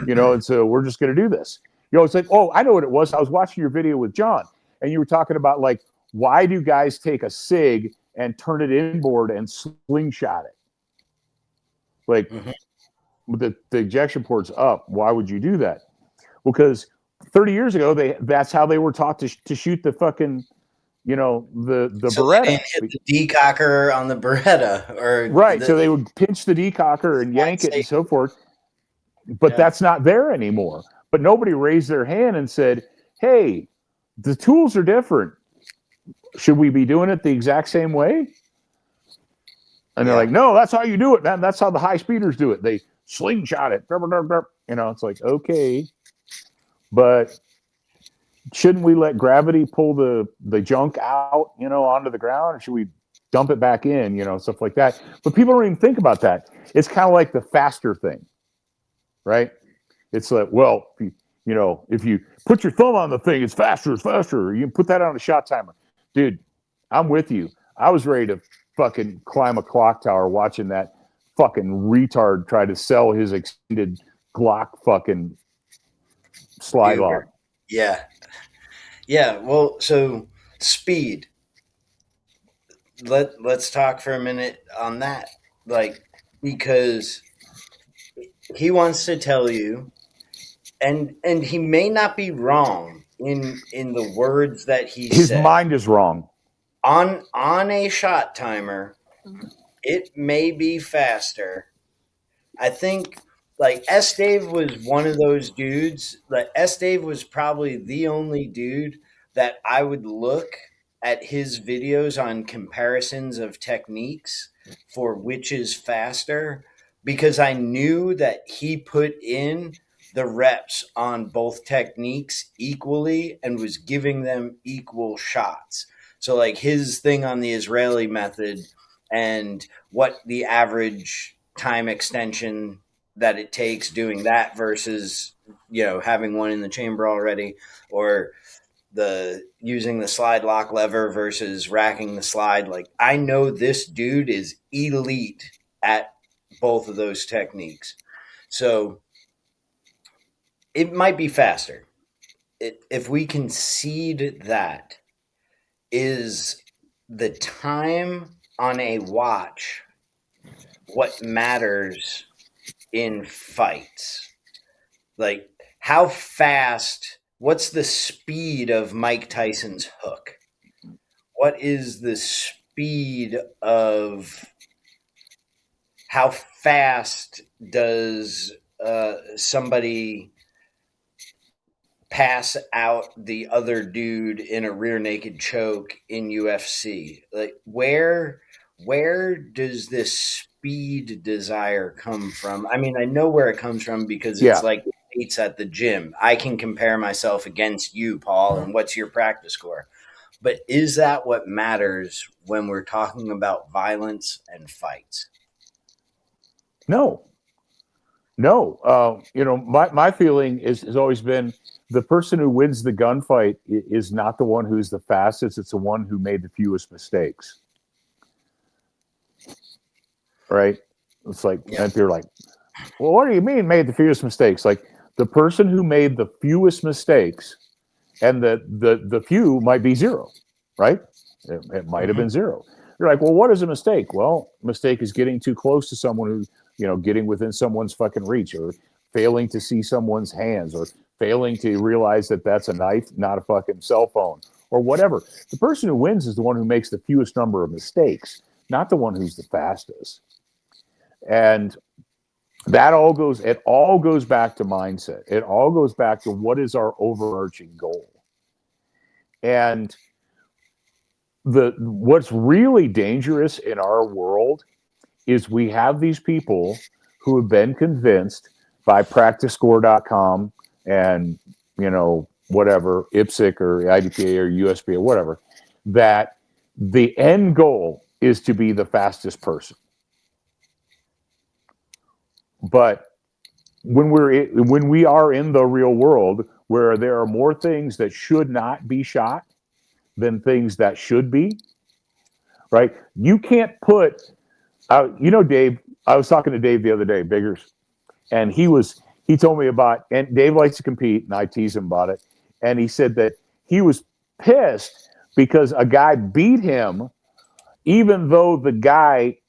And so we're just going to do this. It's like, oh, I know what it was. I was watching your video with John, and you were talking about, like, why do guys take a SIG and turn it inboard and slingshot it? Like, the ejection port's up. Why would you do that? Because 30 years ago, that's how they were taught to shoot the fucking, the so Beretta. They hit the decocker on the Beretta, or right. So they would pinch the decocker and yank it and so forth. But that's not there anymore. But nobody raised their hand and said, hey, the tools are different. Should we be doing it the exact same way? And they're like, no, that's how you do it, man. That's how the high speeders do it. They slingshot it. It's like, okay. But shouldn't we let gravity pull the junk out, onto the ground? Or should we dump it back in, stuff like that? But people don't even think about that. It's kind of like the faster thing, right? It's like, well, if you put your thumb on the thing, it's faster, it's faster. You can put that on a shot timer. Dude, I'm with you. I was ready to fucking climb a clock tower watching that fucking retard tried to sell his extended Glock fucking slide lock. Yeah. Yeah. Well, so speed. Let's talk for a minute on that. Like, because he wants to tell you, and he may not be wrong in the words that he His said. mind is wrong. On a shot timer, it may be faster. I think like S Dave was one of those dudes. Like S Dave was probably the only dude that I would look at his videos on comparisons of techniques for which is faster, because I knew that he put in the reps on both techniques equally and was giving them equal shots. So like his thing on the Israeli method and what the average time extension that it takes doing that versus, you know, having one in the chamber already, or the using the slide lock lever versus racking the slide. Like, I know this dude is elite at both of those techniques. So it might be faster. If we concede that, is the time on a watch what matters in fights? Like, how fast, what's the speed of Mike Tyson's hook? What is the speed of how fast does somebody pass out the other dude in a rear naked choke in UFC? Like, where does this speed desire come from? I mean, I know where it comes from because it's like weights at the gym. I can compare myself against you, Paul, and what's your practice score? But is that what matters when we're talking about violence and fights? No. You know, my feeling has always been the person who wins the gunfight is not the one who's the fastest. It's the one who made the fewest mistakes. Right? It's like, and you're like, well, what do you mean made the fewest mistakes? Like, the person who made the fewest mistakes, and the few might be zero, right? It might have been zero. You're like, well, what is a mistake? Well, mistake is getting too close to someone who, you know, getting within someone's fucking reach, or failing to see someone's hands, or failing to realize that that's a knife, not a fucking cell phone, or whatever. The person who wins is the one who makes the fewest number of mistakes, not the one who's the fastest. And it all goes back to mindset. It all goes back to what is our overarching goal. And what's really dangerous in our world is we have these people who have been convinced by practicescore.com and, you know, whatever, IPSC or IDPA or USB or whatever, that the end goal is to be the fastest person. But when we are in the real world, where there are more things that should not be shot than things that should be, right? You can't put, you know, Dave, I was talking to Dave the other day, Biggers, and he told me about, and Dave likes to compete, and I tease him about it, and he said that he was pissed because a guy beat him even though the guy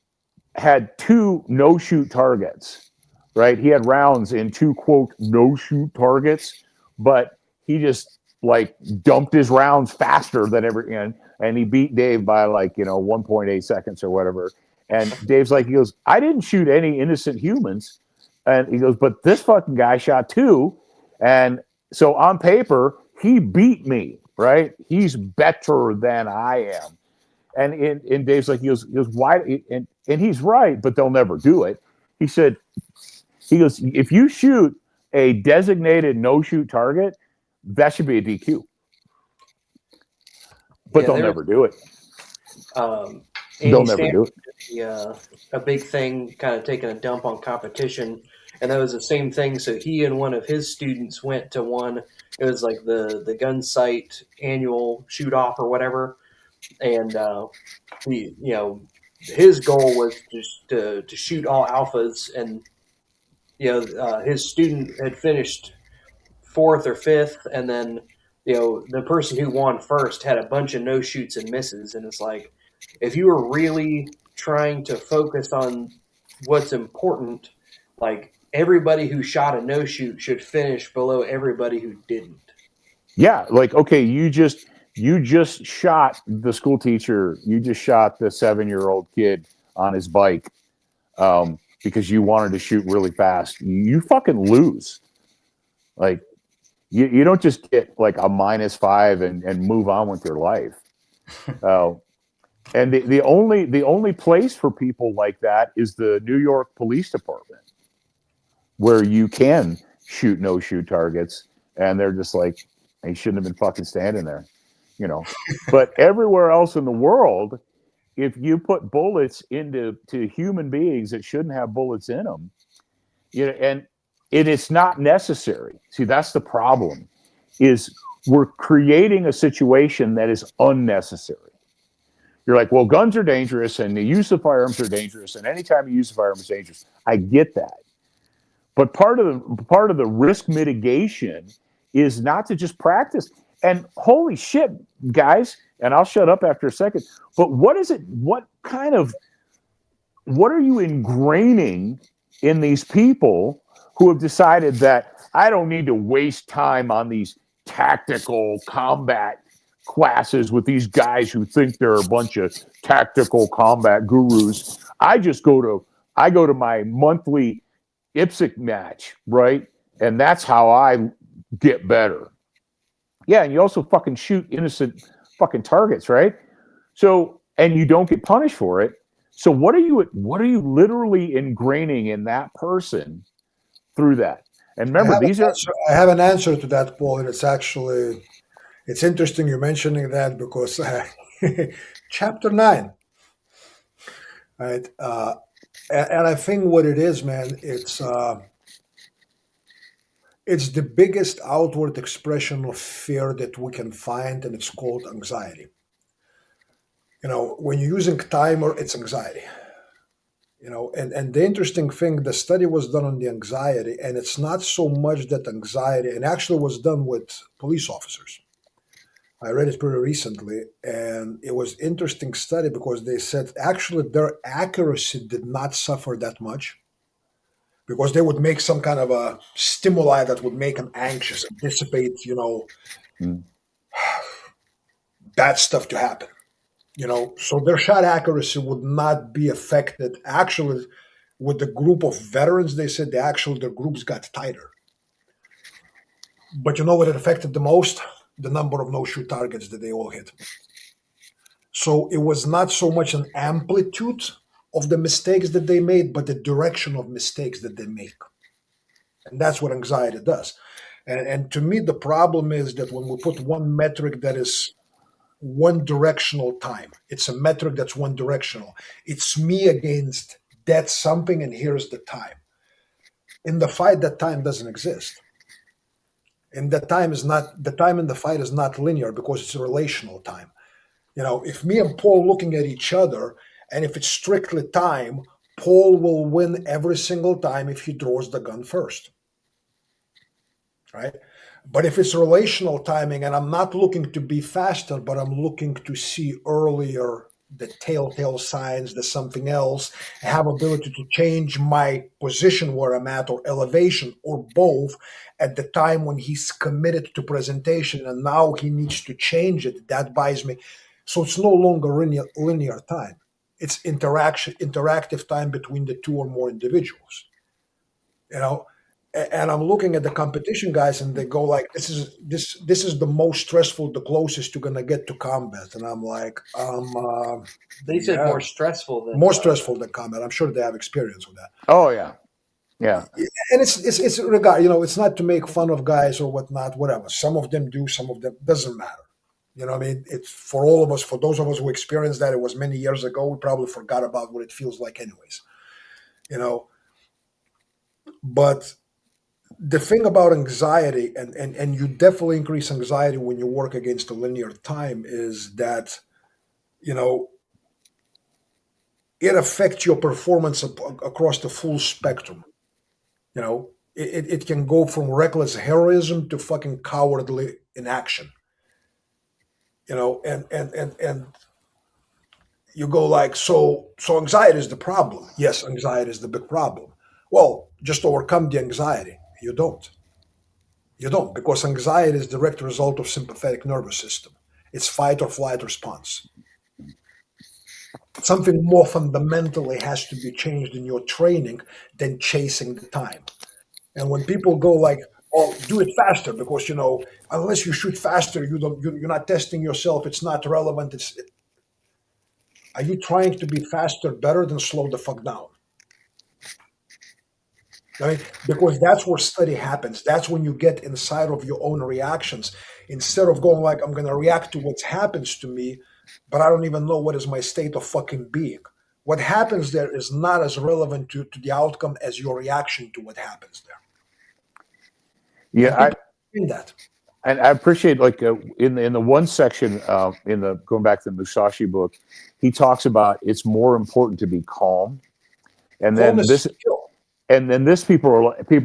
had 2 no-shoot targets, right? He had rounds in 2, quote, no-shoot targets, but he just like dumped his rounds faster than and he beat Dave by like, you know, 1.8 seconds or whatever. And Dave's like, he goes, I didn't shoot any innocent humans. And he goes, but this fucking guy shot 2. And so on paper, he beat me, right? He's better than I am. And in Dave's like, he goes, why? And he's right, but they'll never do it. He goes, if you shoot a designated no-shoot target, that should be a DQ. But they'll never do it. They'll never do it. A big thing, kind of taking a dump on competition, and that was the same thing. So he and one of his students went to one. It was like the gun sight annual shoot off or whatever, and you know, his goal was just to shoot all alphas, and his student had finished fourth or fifth, and then the person who won first had a bunch of no shoots and misses, and it's like, if you were really trying to focus on what's important, like everybody who shot a no shoot should finish below everybody who didn't. Yeah, like, okay, you just shot the school teacher, you just shot the 7-year-old kid on his bike because you wanted to shoot really fast. You fucking lose. Like, you don't just get like a -5 and move on with your life. And the only place for people like that is the New York Police Department, where you can shoot no shoot targets, and they're just like, he shouldn't have been fucking standing there, But everywhere else in the world, if you put bullets into human beings that shouldn't have bullets in them, and it's not necessary. See, that's the problem, is we're creating a situation that is unnecessary. You're like, well, guns are dangerous and the use of firearms are dangerous, and anytime you use a firearm is dangerous. I get that. But part of the risk mitigation is not to just practice. And holy shit, guys, and I'll shut up after a second, but what is it? What are you ingraining in these people who have decided that I don't need to waste time on these tactical combat classes with these guys who think they're a bunch of tactical combat gurus? I go to my monthly IPSC match, right? And that's how I get better. Yeah, and you also fucking shoot innocent fucking targets, right? So, and you don't get punished for it. So what are you literally ingraining in that person through that? And remember, I have an answer to that, Paul, and it's interesting you're mentioning that because chapter 9, right? And I think what it is, man, it's the biggest outward expression of fear that we can find, and it's called anxiety. When you're using timer, it's anxiety. And the interesting thing, the study was done on the anxiety, and it's not so much that anxiety, and actually was done with police officers. I read it pretty recently, and it was interesting study because they said actually their accuracy did not suffer that much, because they would make some kind of a stimuli that would make them anxious, anticipate, bad stuff to happen. So their shot accuracy would not be affected. Actually, with the group of veterans, they said their groups got tighter. But you know what it affected the most? The number of no-shoot targets that they all hit. So it was not so much an amplitude of the mistakes that they made, but the direction of mistakes that they make. And that's what anxiety does. And to me, the problem is that when we put one metric that is one directional time, it's a metric that's one directional. It's me against that something, and here's the time. In the fight, that time doesn't exist. And the time in the fight is not linear because it's a relational time. If me and Paul looking at each other, and if it's strictly time, Paul will win every single time if he draws the gun first. Right? But if it's relational timing, and I'm not looking to be faster, but I'm looking to see earlier the telltale signs, the something else, have ability to change my position where I'm at, or elevation, or both, at the time when he's committed to presentation, and now he needs to change it. That buys me. So it's no longer linear time. It's interactive time between the two or more individuals. And I'm looking at the competition guys, and they go like, "This is the most stressful, the closest you're gonna get to combat." And I'm like, They said more stressful than combat. I'm sure they have experience with that. Oh yeah, yeah. And it's regard. It's not to make fun of guys or whatnot. Whatever. Some of them do. Some of them doesn't matter. You know what I mean? It's for all of us. For those of us who experienced that, it was many years ago. We probably forgot about what it feels like, anyways. But the thing about anxiety, and you definitely increase anxiety when you work against a linear time, is that, it affects your performance across the full spectrum. You know, it can go from reckless heroism to fucking cowardly inaction. You know, and you go like, so anxiety is the problem. Yes, anxiety is the big problem. Well, just overcome the anxiety. You don't. You don't, because anxiety is direct result of sympathetic nervous system. It's fight or flight response. Something more fundamentally has to be changed in your training than chasing the time. And when people go like, "Oh, do it faster," because unless you shoot faster, you're not testing yourself. It's not relevant. Are you trying to be faster better than slow the fuck down? I mean, because that's where study happens. That's when you get inside of your own reactions. Instead of going like, I'm going to react to what happens to me, but I don't even know what is my state of fucking being. What happens there is not as relevant to the outcome as your reaction to what happens there. Yeah, I appreciate in the one section in the going back to the Musashi book, he talks about it's more important to be calm, and then this people are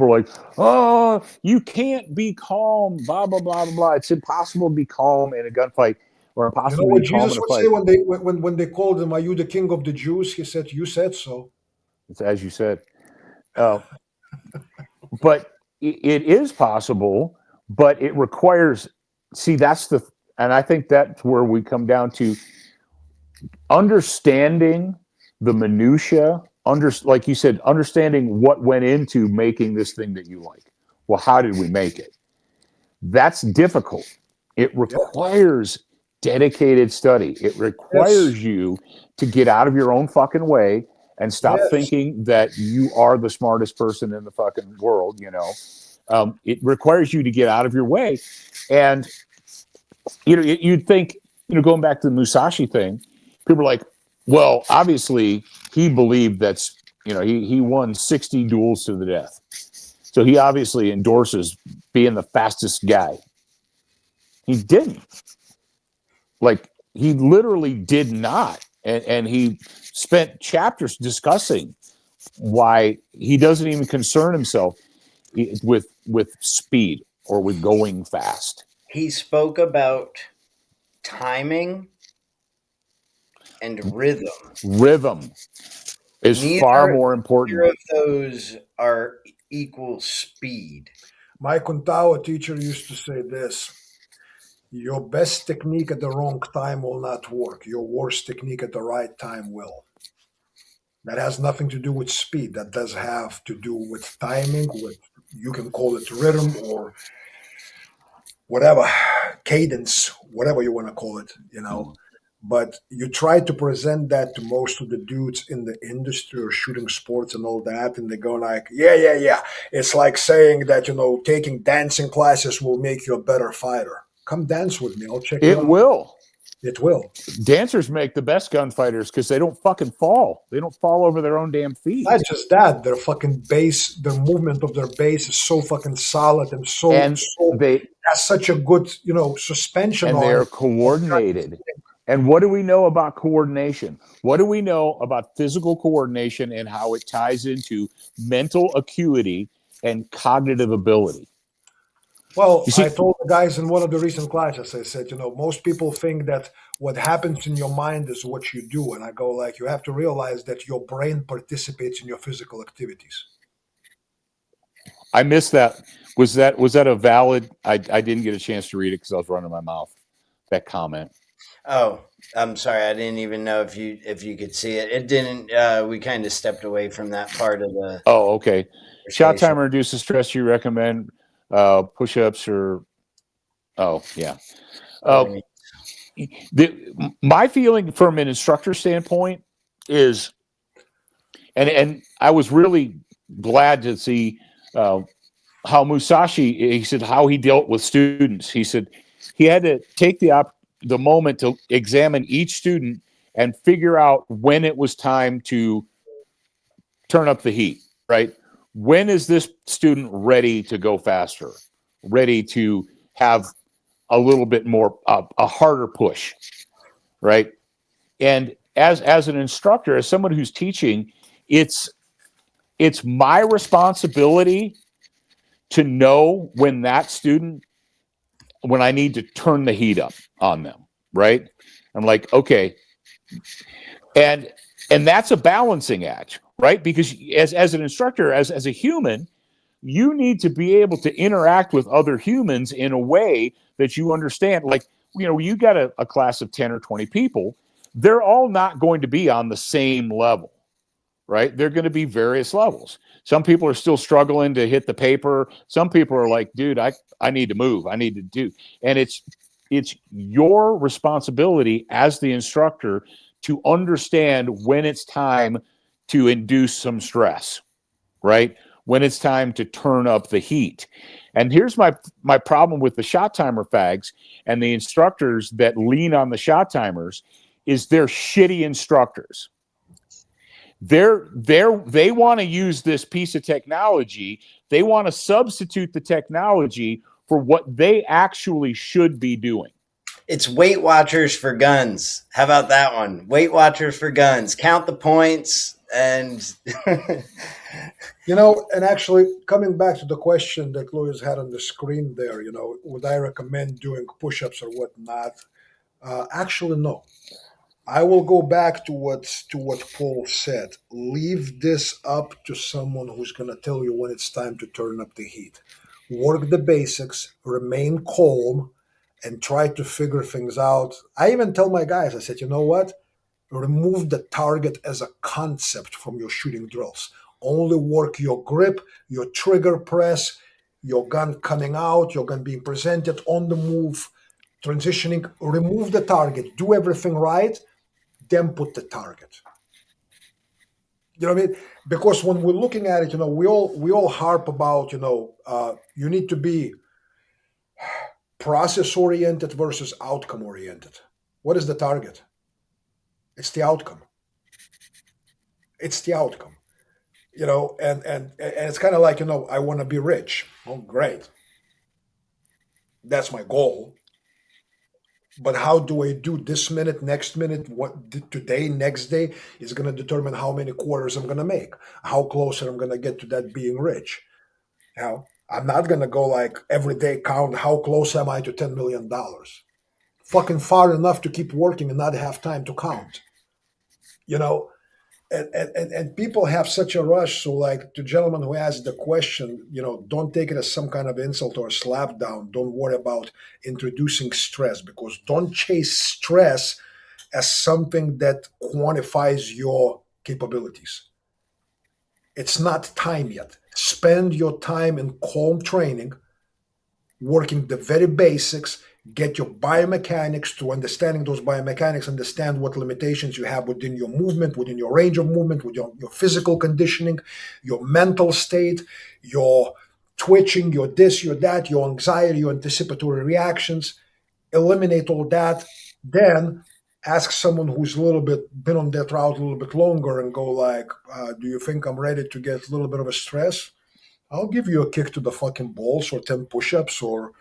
like, oh, you can't be calm, blah blah blah blah blah. It's impossible to be calm in a gunfight, or You impossible know to what be calm Jesus in a would fight. say when they called him, "Are you the king of the Jews?" He said, "You said so." It's as you said, but it is possible, but it requires. See, and I think that's where we come down to understanding the minutia, like you said, understanding what went into making this thing that you like. Well, how did we make it? That's difficult. It requires dedicated study. It requires you to get out of your own fucking way and stop thinking that you are the smartest person in the fucking world. It requires you to get out of your way. And you'd think, going back to the Musashi thing, people are like, well, obviously he believed he won 60 duels to the death. So he obviously endorses being the fastest guy. He didn't. Like, he literally did not. And he spent chapters discussing why he doesn't even concern himself with speed or with going fast. He spoke about timing and rhythm. Rhythm is far more important. Neither of those are equal speed. My Kuntao teacher used to say this: your best technique at the wrong time will not work. Your worst technique at the right time will. That has nothing to do with speed. That does have to do with timing, you can call it rhythm or whatever, cadence, whatever you want to call it. But you try to present that to most of the dudes in the industry or shooting sports and all that, and they go like, yeah. It's like saying that, taking dancing classes will make you a better fighter. Come dance with me. I'll check you out. It will. It will. Dancers make the best gunfighters because they don't fucking fall. They don't fall over their own damn feet. Not just that, their fucking base, the movement of their base is so fucking solid and they has such a good, suspension. And they're coordinated. And what do we know about coordination? What do we know about physical coordination and how it ties into mental acuity and cognitive ability? Well, I told the guys in one of the recent classes, I said, most people think that what happens in your mind is what you do. And I go like, you have to realize that your brain participates in your physical activities. I missed that. Was that a valid? I didn't get a chance to read it because I was running my mouth. That comment. Oh, I'm sorry. I didn't even know if you could see it. It didn't. We kind of stepped away from that part of the. Oh, okay. Shot timer reduces stress. You recommend push-ups or? Oh, yeah. My feeling from an instructor standpoint is, and I was really glad to see how Musashi. He said how he dealt with students. He said he had to take the moment to examine each student and figure out when it was time to turn up the heat, right? When is this student ready to go faster, ready to have a little bit more, a harder push, right? And as an instructor, as someone who's teaching, it's my responsibility to know when I need to turn the heat up on them, right? I'm like, okay. And that's a balancing act, right? Because as an instructor, as a human, you need to be able to interact with other humans in a way that you understand. Like, you got a class of 10 or 20 people, they're all not going to be on the same level, right? They're going to be various levels. Some people are still struggling to hit the paper. Some people are like, dude, I need to move. I need to do. And it's your responsibility as the instructor to understand when it's time to induce some stress, right? When it's time to turn up the heat. And here's my problem with the shot timer fags and the instructors that lean on the shot timers is they're shitty instructors. They want to use this piece of technology. They want to substitute the technology for what they actually should be doing. It's Weight Watchers for guns. How about that one? Weight Watchers for guns. Count the points and... And actually, coming back to the question that Louis had on the screen there, would I recommend doing push-ups or whatnot? Actually, no. I will go back to what Paul said. Leave this up to someone who's going to tell you when it's time to turn up the heat. Work the basics, remain calm, and try to figure things out. I even tell my guys, I said, you know what? Remove the target as a concept from your shooting drills. Only work your grip, your trigger press, your gun coming out, your gun being presented, on the move, transitioning. Remove the target. Do everything right. Then put the target. You know what I mean? Because when we're looking at it, we all harp about, you need to be process oriented versus outcome oriented. What is the target? It's the outcome. It's the outcome. And it's kind of like, I want to be rich. Oh, great. That's my goal. But how do I do this minute, next minute, today, next day is going to determine how many quarters I'm going to make, how closer I'm going to get to that being rich. I'm not going to go like every day count how close am I to $10 million. Fucking far enough to keep working and not have time to count. And people have such a rush. So, like the gentleman who asked the question, don't take it as some kind of insult or slap down. Don't worry about introducing stress, because don't chase stress as something that quantifies your capabilities. It's not time yet. Spend your time in calm training, working the very basics. Get your biomechanics to understanding those biomechanics, understand what limitations you have within your movement, within your range of movement, with your physical conditioning, your mental state, your twitching, your this, your that, your anxiety, your anticipatory reactions. Eliminate all that. Then ask someone who's a little bit been on that route a little bit longer and go like, do you think I'm ready to get a little bit of a stress? I'll give you a kick to the fucking balls or 10 push-ups or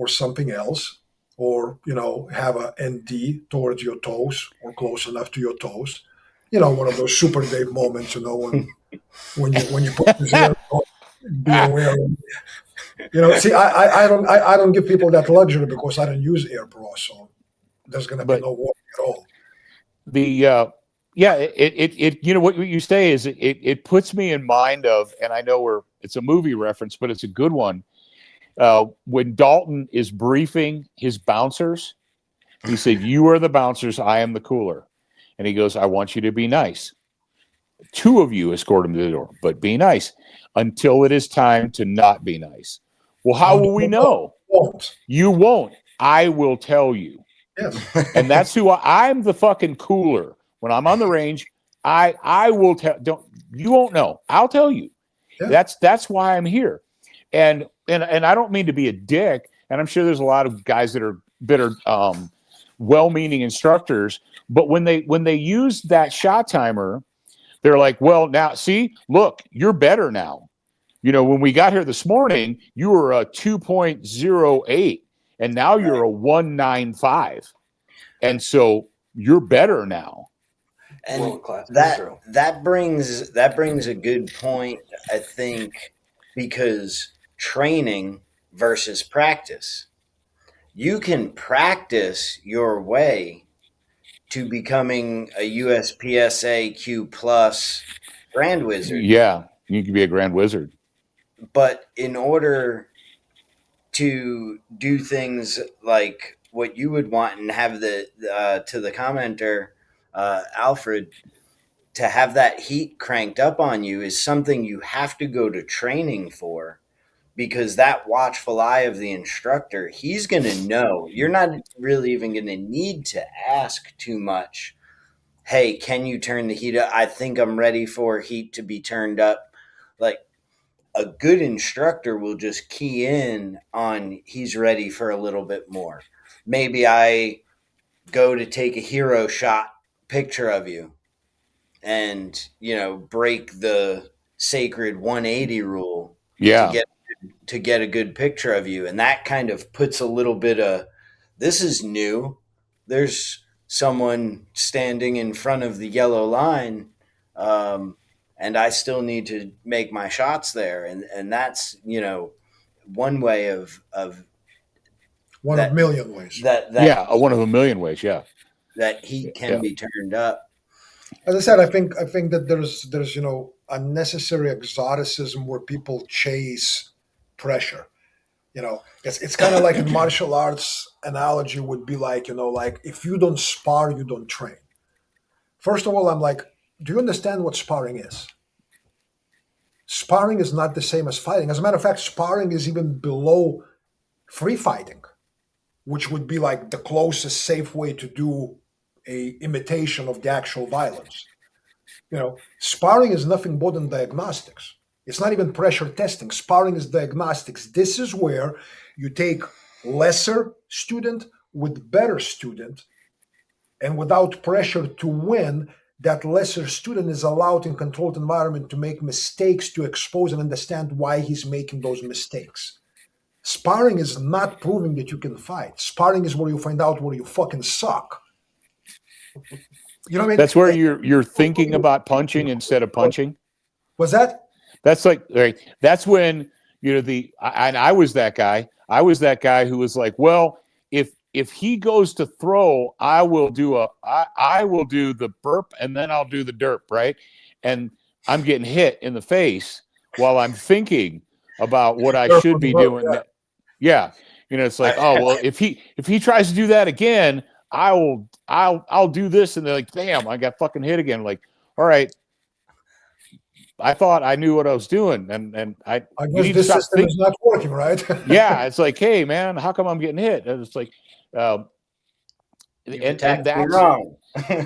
something else. Or, have a ND towards your toes or close enough to your toes. One of those Super Dave moments, when you put this air, be aware. See, I don't give people that luxury because I don't use Air Pro, so there's going to be no warning at all. What you say is it puts me in mind of, and I know it's a movie reference, but it's a good one. When Dalton is briefing his bouncers, he said, "You are the bouncers, I am the cooler." And he goes, "I want you to be nice. 2 of you escort him to the door, but be nice until it is time to not be nice." Well, how will we know? You won't. I will tell you. Yes. And that's who I'm the fucking cooler. When I'm on the range, I will tell. You won't know. I'll tell you. Yeah. That's why I'm here. And I don't mean to be a dick, and I'm sure there's a lot of guys that are well-meaning instructors, but when they use that shot timer, they're like, well, now see, look, you're better now. When we got here this morning, you were a 2.08, and now you're a 1.95, and so you're better now. And world-class that distro. that brings a good point, I think, because training versus practice. You can practice your way to becoming a USPSA Q plus Grand Wizard, Yeah, you could be a Grand Wizard. but in order to do things like what you would want and have the to the commenter, Alfred, to have that heat cranked up on you is something you have to go to training for, because that watchful eye of the instructor, he's going to know. You're not really even going to need to ask too much. Hey, can you turn the heat up? I think I'm ready for heat to be turned up. Like, a good instructor will just key in on he's ready for a little bit more. Maybe I go to take a hero shot picture of you and, break the sacred 180 rule Yeah, to get a good picture of you. And that kind of puts a little bit of, this is new. There's someone standing in front of the yellow line. And I still need to make my shots there. And that's, one way of One of that, million ways. that one of a million ways. Yeah, that heat can yeah, be turned up. As I said, I think that there's unnecessary exoticism where people chase pressure. It's kind of like in martial arts analogy would be like, like if you don't spar, you don't train. First of all, I'm like, do you understand what sparring is? Sparring is not the same as fighting. As a matter of fact, sparring is even below free fighting, which would be like the closest safe way to do a imitation of the actual violence. Sparring is nothing more than diagnostics. It's not even pressure testing. Sparring is diagnostics. This is where you take lesser student with better student, and without pressure to win, that lesser student is allowed in controlled environment to make mistakes, to expose and understand why he's making those mistakes. Sparring is not proving that you can fight. Sparring is where you find out where you fucking suck. You know what I mean? that's where you're thinking about punching instead of punching. Was that? That's like, right, that's when and I was that guy. I was that guy who was like, well, if he goes to throw, I will do the burp and then I'll do the derp, right? And I'm getting hit in the face while I'm thinking about what I should be doing. Yeah. It's like, oh well, if he tries to do that again, I'll do this, and they're like, damn, I got fucking hit again. Like, all right, I thought I knew what I was doing, and I guess this system is not working, right? Yeah, it's like, hey man, how come I'm getting hit? And it's like, and that's wrong.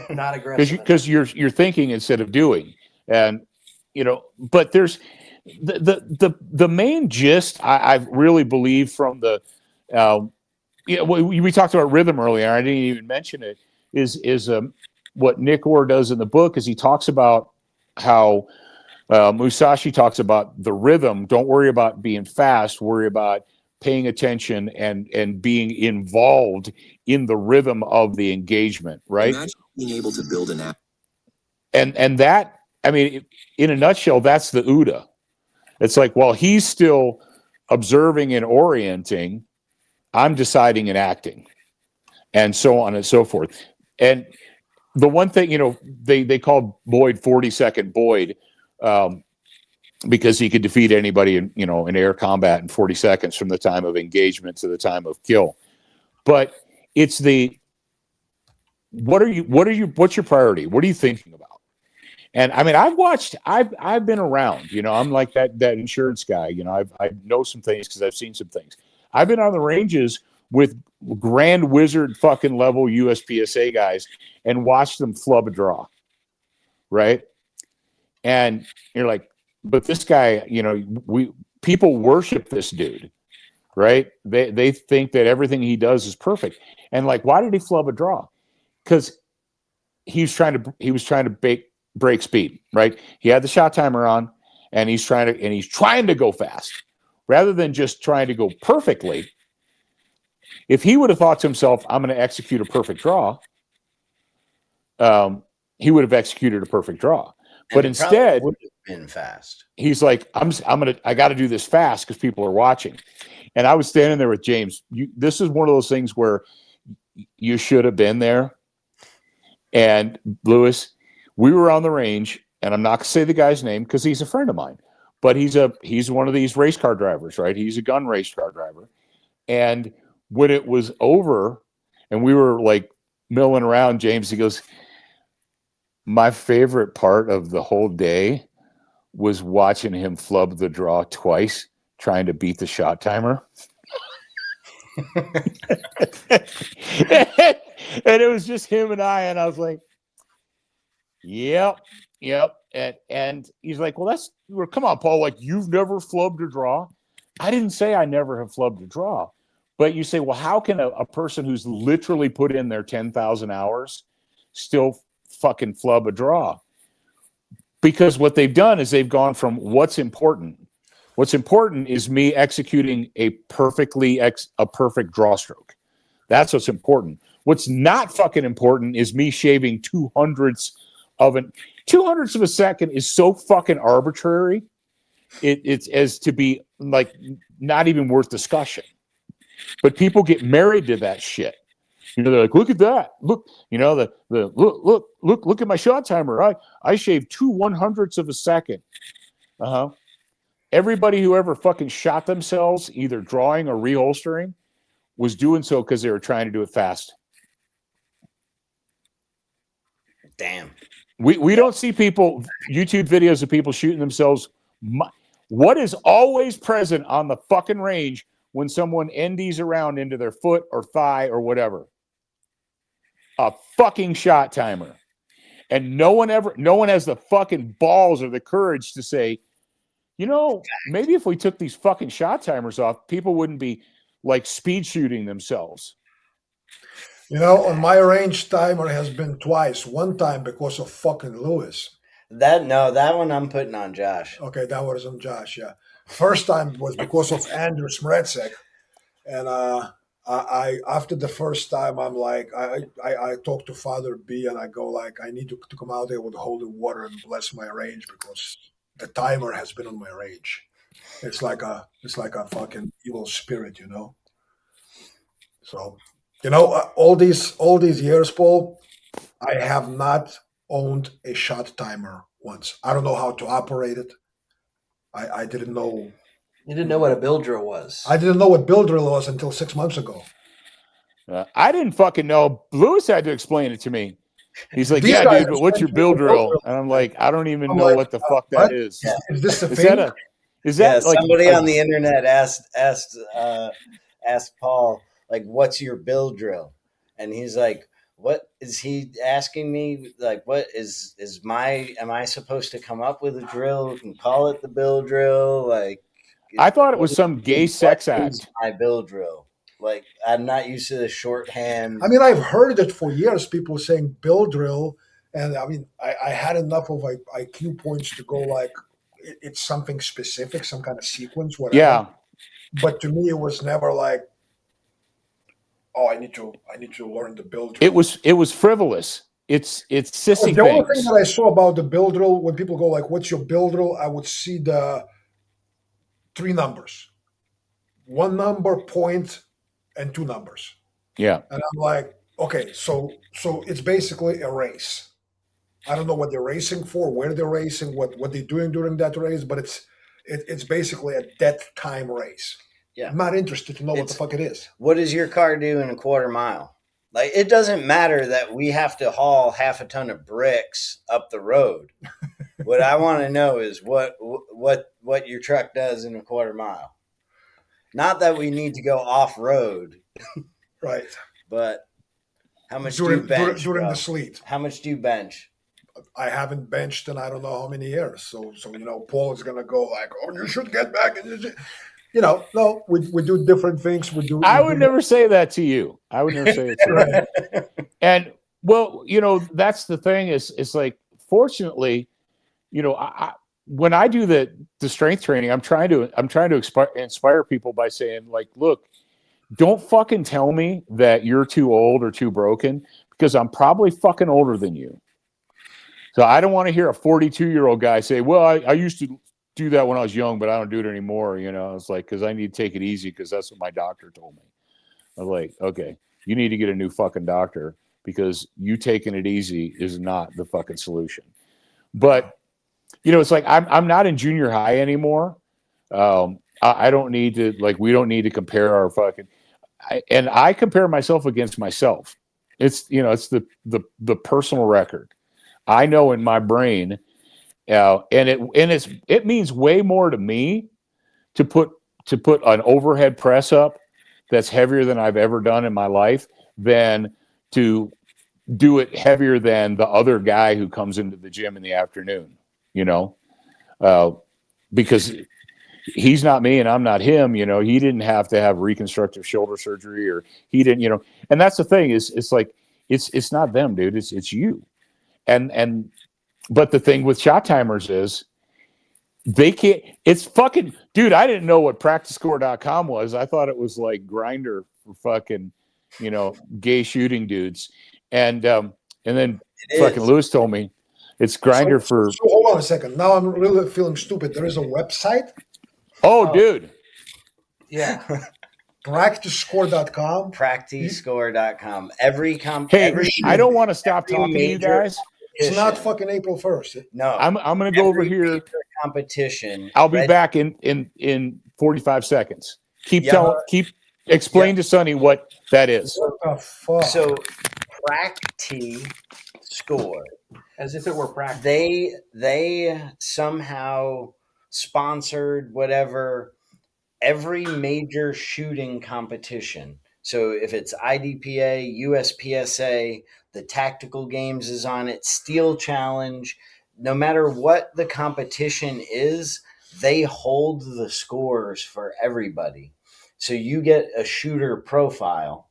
Not aggressive because you're thinking instead of doing, and but there's the main gist I really believe from the we talked about rhythm earlier. I didn't even mention it. Is what Nick Orr does in the book is he talks about how Musashi talks about the rhythm. Don't worry about being fast. Worry about paying attention and being involved in the rhythm of the engagement. Right. Imagine being able to build an app. And that, I mean, in a nutshell, that's the UDA. It's like, while he's still observing and orienting, I'm deciding and acting, and so on and so forth. And the one thing, they called Boyd 40-second Boyd because he could defeat anybody in air combat in 40 seconds from the time of engagement to the time of kill. But it's what's your priority? What are you thinking about? And I mean, I've been around, I'm like that insurance guy, I know some things because I've seen some things. I've been on the ranges with Grand Wizard fucking level USPSA guys and watched them flub a draw. Right. And you're like, but this guy, people worship this dude, right? They think that everything he does is perfect. And like, why did he flub a draw? Because he was trying to break speed, right? He had the shot timer on, and he's trying to go fast rather than just trying to go perfectly. If he would have thought to himself, I'm going to execute a perfect draw, he would have executed a perfect draw. And But instead, would have been fast. He's like, I got to do this fast because people are watching. And I was standing there with James. This is one of those things where you should have been there. And Lewis, we were on the range, and I'm not going to say the guy's name because he's a friend of mine, but he's one of these race car drivers, right? He's a gun race car driver. And when it was over and we were like milling around, James, he goes, my favorite part of the whole day was watching him flub the draw twice, trying to beat the shot timer. And it was just him and I was like, yep. And he's like, well, come on, Paul, like, you've never flubbed a draw? I didn't say I never have flubbed a draw. But you say, well, how can a person who's literally put in their 10,000 hours still fucking flub a draw? Because what they've done is they've gone from what's important. What's important is me executing a perfect draw stroke. That's what's important. What's not fucking important is me shaving 2/100ths of an 2/100ths of a second is so fucking arbitrary. It's as to be like not even worth discussion. But people get married to that shit. You know, they're like, look at that. Look, you know, look at my shot timer. I shaved 2/100ths of a second. Everybody who ever fucking shot themselves, either drawing or reholstering, was doing so because they were trying to do it fast. Damn. We don't see YouTube videos of people shooting themselves. What is always present on the fucking range when someone NDs around into their foot or thigh or whatever? A fucking shot timer. And no one has the fucking balls or the courage to say, you know, maybe if we took these fucking shot timers off, people wouldn't be like speed shooting themselves. You know, on my range, timer has been twice. One time because of fucking Lewis. That one I'm putting on Josh. Okay, that was on Josh, yeah. First time was because of Andrew Smredzek. And I after the first time, I'm like, I talked to Father B and I go like, I need to come out there with holy water and bless my range because the timer has been on my range. It's like a fucking evil spirit, you know. So, you know, all these years, Paul, I have not owned a shot timer once. I don't know how to operate it. I didn't know. You didn't know what a bill drill was. I didn't know what bill drill was until 6 months ago. I didn't fucking know. Lewis had to explain it to me. He's like, These yeah, guys dude, but what's your bill drill? And I'm like, I don't even know what the fuck that is. Yeah. Is this a Is thing? that like somebody on the internet asked Paul, like, what's your bill drill? And he's like, what is he asking me? Like, what am I supposed to come up with a drill and call it the bill drill? Like, I thought it was some gay sex act. My bill drill. Like, I'm not used to the shorthand. I mean, I've heard it for years, people saying bill drill. And I mean, I had enough of IQ points to go like, it's something specific, some kind of sequence, whatever. Yeah. But to me, it was never like, oh, I need to learn the bill drill. It was frivolous. It's sissy The only things. thing that I saw about the bill drill, when people go like, what's your bill drill? I would see the 3 numbers, 1 number, point, and 2 numbers. Yeah. And I'm like, okay, so it's basically a race. I don't know what they're racing for, where they're racing, what they're doing during that race, but it's basically a death time race. Yeah. I'm not interested to know what the fuck it is. What does your car do in a quarter mile? Like, it doesn't matter that we have to haul half a ton of bricks up the road. What I want to know is what your truck does in a quarter mile. Not that we need to go off road, Right? But how much during do you bench the sleet? How much do you bench? I haven't benched in I don't know how many years. So you know, Paul is gonna go like, oh, you should get back and. You know, no, we do different things. I would never say that to you. I would never say it to you. And well, you know, that's the thing is like, fortunately, you know, when I do the strength training, I'm trying to inspire people by saying like, look, don't fucking tell me that you're too old or too broken because I'm probably fucking older than you. So I don't want to hear a 42-year-old guy say, well, I used to do that when I was young, but I don't do it anymore. It's like, because I need to take it easy because that's what my doctor told me. I was like, okay, you need to get a new fucking doctor because you taking it easy is not the fucking solution. But, it's like I'm not in junior high anymore. I don't need to, like, we don't need to compare our fucking, and I compare myself against myself. It's, it's the personal record. I know in my brain, and it means way more to me to put an overhead press up that's heavier than I've ever done in my life than to do it heavier than the other guy who comes into the gym in the afternoon, because he's not me and I'm not him. He didn't have to have reconstructive shoulder surgery, or he didn't, and that's the thing is, it's like, it's not them, dude. It's you. But the thing with shot timers is they can't, it's fucking, dude, I didn't know what practicescore.com was. I thought it was like Grinder for fucking, gay shooting dudes. And then fucking Lewis told me it's Grinder for. So hold on a second. Now I'm really feeling stupid. There is a website. Oh, dude. Yeah. Practicescore.com. Practicescore.com. I don't want to stop talking to you guys. It's not fucking April 1st. No. I'm going to go over here. Competition. I'll be back in 45 seconds. Keep explain to Sonny what that is. What the fuck? So Practi-Score, As if it were practice. they somehow sponsored whatever every major shooting competition. So if it's IDPA, USPSA, the tactical games is on it, Steel Challenge, no matter what the competition is, they hold the scores for everybody. So you get a shooter profile,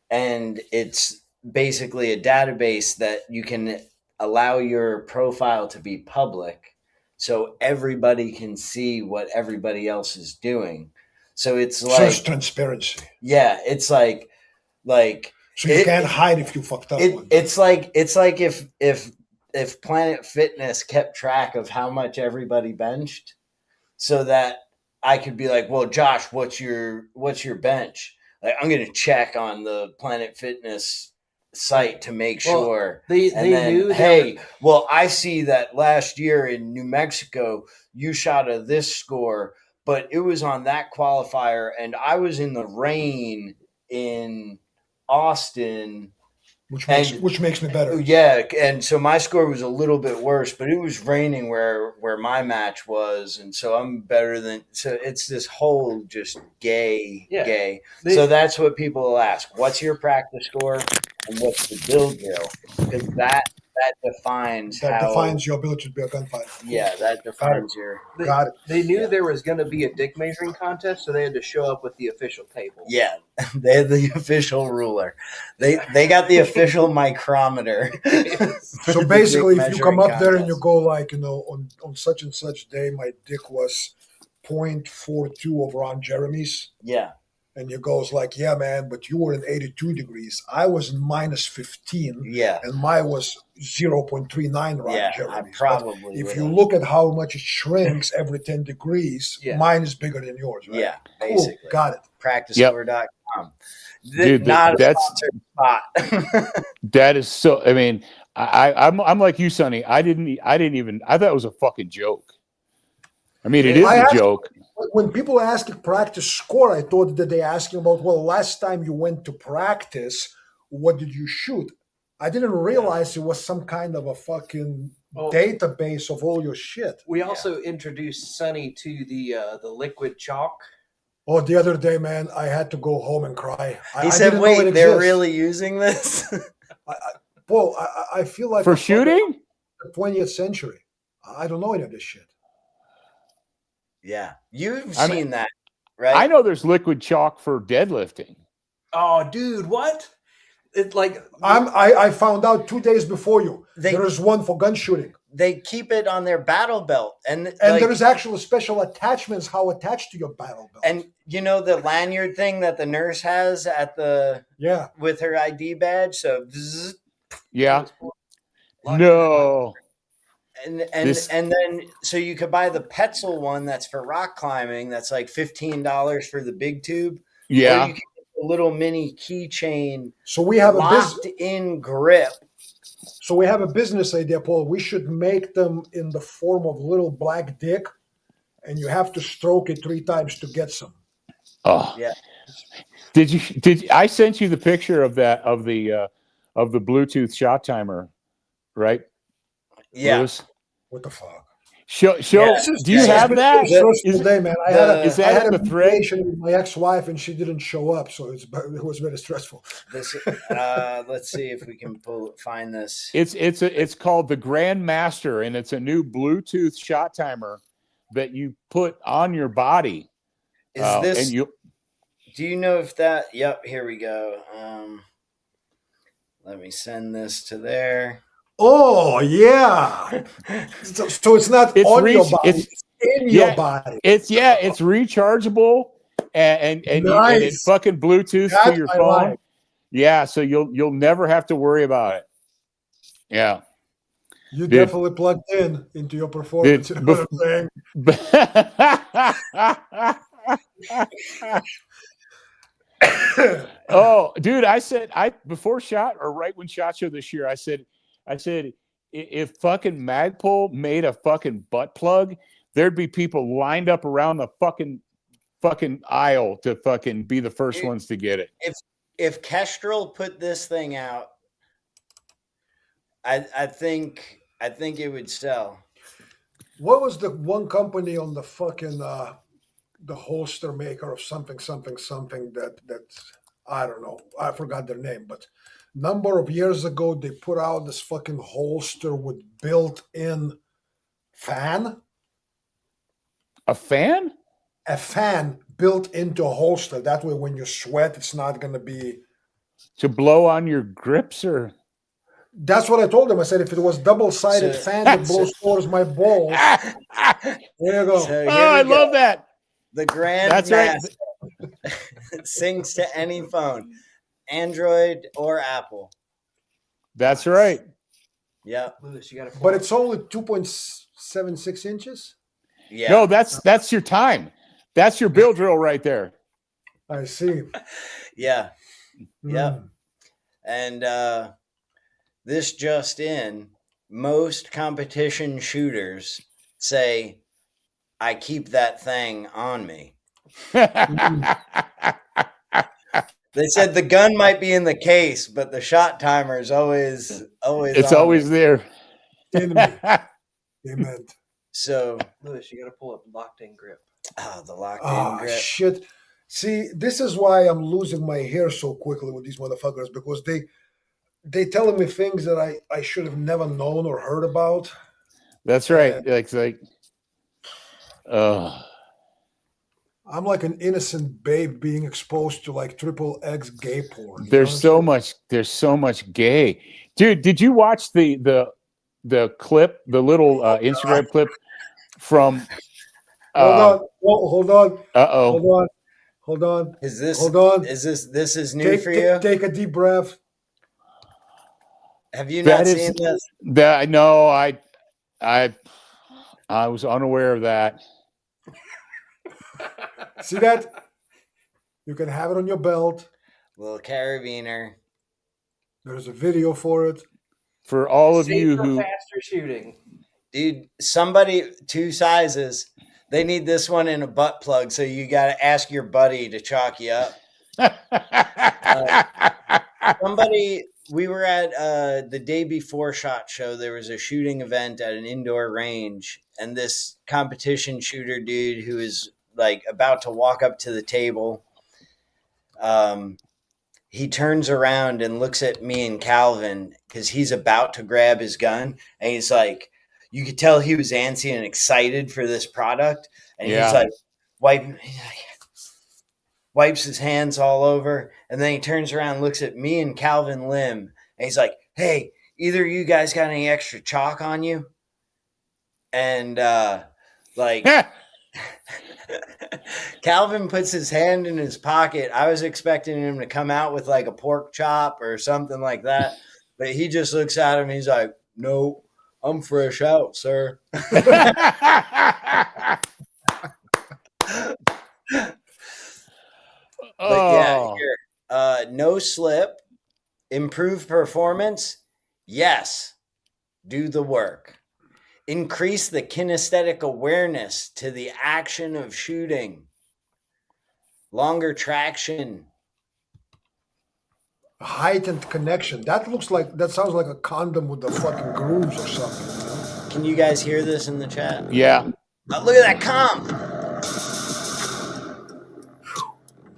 and it's basically a database that you can allow your profile to be public so everybody can see what everybody else is doing. So it's like just transparency. Yeah, it's like so you can't hide if you fucked up. It's like if Planet Fitness kept track of how much everybody benched, so that I could be like, well, Josh, what's your bench? Like, I'm going to check on the Planet Fitness site to make sure. They knew. Hey, well, I see that last year in New Mexico, you shot a this score, but it was on that qualifier, and I was in the rain in Austin. Which makes me better. Yeah, and so my score was a little bit worse, but it was raining where my match was, and so I'm better than. So it's this whole just gay. So that's what people will ask: what's your practice score, and what's the build drill? Because that defines your ability to be a gunfighter. Yeah, that defines your. Got it. They knew there was going to be a dick measuring contest, so they had to show up with the official table. Yeah, they had the official ruler. They got the official micrometer. So basically, if you come up there and you go like, on such and such day, my dick was 0.42 over on Jeremy's. Yeah. And you goes like, yeah, man, but you were in 82 degrees. I was in minus 15. Yeah. And mine was 0.39 around Jeremy's. Probably. If you look at how much it shrinks every 10 degrees, mine is bigger than yours, right? Yeah, basically. Cool. Got it. Practicescore.com. Dude, not a sponsored spot. That is so. I mean, I'm like you, Sonny. I thought it was a fucking joke. I mean, it is a joke. When people ask practice score, I thought that they're asking about, well, last time you went to practice, what did you shoot? I didn't realize it was some kind of a fucking database of all your shit. We also introduced Sonny to the liquid chalk. Oh, the other day, man, I had to go home and cry. He said, wait, they're really using this? I feel like for shooting? The 20th century. I don't know any of this shit. Yeah. You've seen that, right? I know there's liquid chalk for deadlifting. Oh, dude, what? It's like I found out 2 days before you. There is one for gun shooting. They keep it on their battle belt, and there is actually special attachments how attached to your battle belt. And you know the lanyard thing that the nurse has at the with her ID badge. So yeah, No. And then so you could buy the Petzl one that's for rock climbing. That's like $15 for the big tube. Yeah. Or you can get a little mini keychain. So we have locked in grip. So we have a business idea, Paul. We should make them in the form of little black dick, and you have to stroke it 3 times to get some. Oh yeah. Did I sent you the picture of that of the Bluetooth shot timer, right? Yeah. Lewis? What the fuck? Show. Yeah. Do you have that? Stressful day, man. I had the a vacation with my ex-wife, and she didn't show up, so it was very stressful. Let's see if we can find this. It's called the Grandmaster, and it's a new Bluetooth shot timer that you put on your body. Is this? Do you know if that? Yep. Here we go. Let me send this to there. Oh yeah. So it's not on your body; it's in your body. It's rechargeable and nice. And it fucking Bluetooth to your phone. Like. Yeah, so you'll never have to worry about it. Yeah. You definitely plugged into your performance. You know what I'm saying? Oh, dude, I said before SHOT or right when SHOT Show this year, I said if fucking Magpul made a fucking butt plug, there'd be people lined up around the fucking aisle to fucking be the first ones to get it. If Kestrel put this thing out, I think it would sell. What was the one company on the fucking the holster maker of something that I don't know. I forgot their name, but number of years ago they put out this fucking holster with built-in fan. A fan? A fan built into a holster. That way when you sweat, it's not gonna be to blow on your grips or that's what I told him. I said if it was double-sided fan that blows towards my balls. There you go. So I love that. The Grandmaster syncs to any phone, Android or Apple. That's right. Yeah, Lewis, you got. But it's only 2.76 inches. Yeah. No, that's your time. That's your bill drill right there. I see. Yeah. Yep. And this just in, most competition shooters say, I keep that thing on me. They said the gun might be in the case, but the shot timer is always it's always there. Amen. So Lewis, you got to pull up locked in grip. Oh, the locked in grip. Shit. See, this is why I'm losing my hair so quickly with these motherfuckers, because they telling me things that I should have never known or heard about. That's right. I'm like an innocent babe being exposed to like XXX gay porn. There's so much gay. Dude, did you watch the clip, the little Instagram clip from Hold on. Uh-oh. Hold on. Is this this is new for you? Take a deep breath. Have you not seen this? No, I was unaware of that. See that? You can have it on your belt. Little carabiner. There's a video for it. For all of you who faster shooting. Dude, somebody 2 sizes. They need this one in a butt plug, so you got to ask your buddy to chalk you up. We were at the day before SHOT Show. There was a shooting event at an indoor range, and this competition shooter dude who is like about to walk up to the table, he turns around and looks at me and Calvin because he's about to grab his gun, and he's like, you could tell he was antsy and excited for this product, and he's like wipes his hands all over, and then he turns around and looks at me and Calvin Lim, and he's like, hey, either of you guys got any extra chalk on you? And Calvin puts his hand in his pocket. I was expecting him to come out with like a pork chop or something like that, but he just looks at him and he's like, No, I'm fresh out, sir. But yeah, Oh, here, no slip, improve performance. Yes, do the work. Increase the kinesthetic awareness to the action of shooting. Longer traction. Heightened connection. That sounds like a condom with the fucking grooves or something. Can you guys hear this in the chat? yeah. Oh, look at that comp.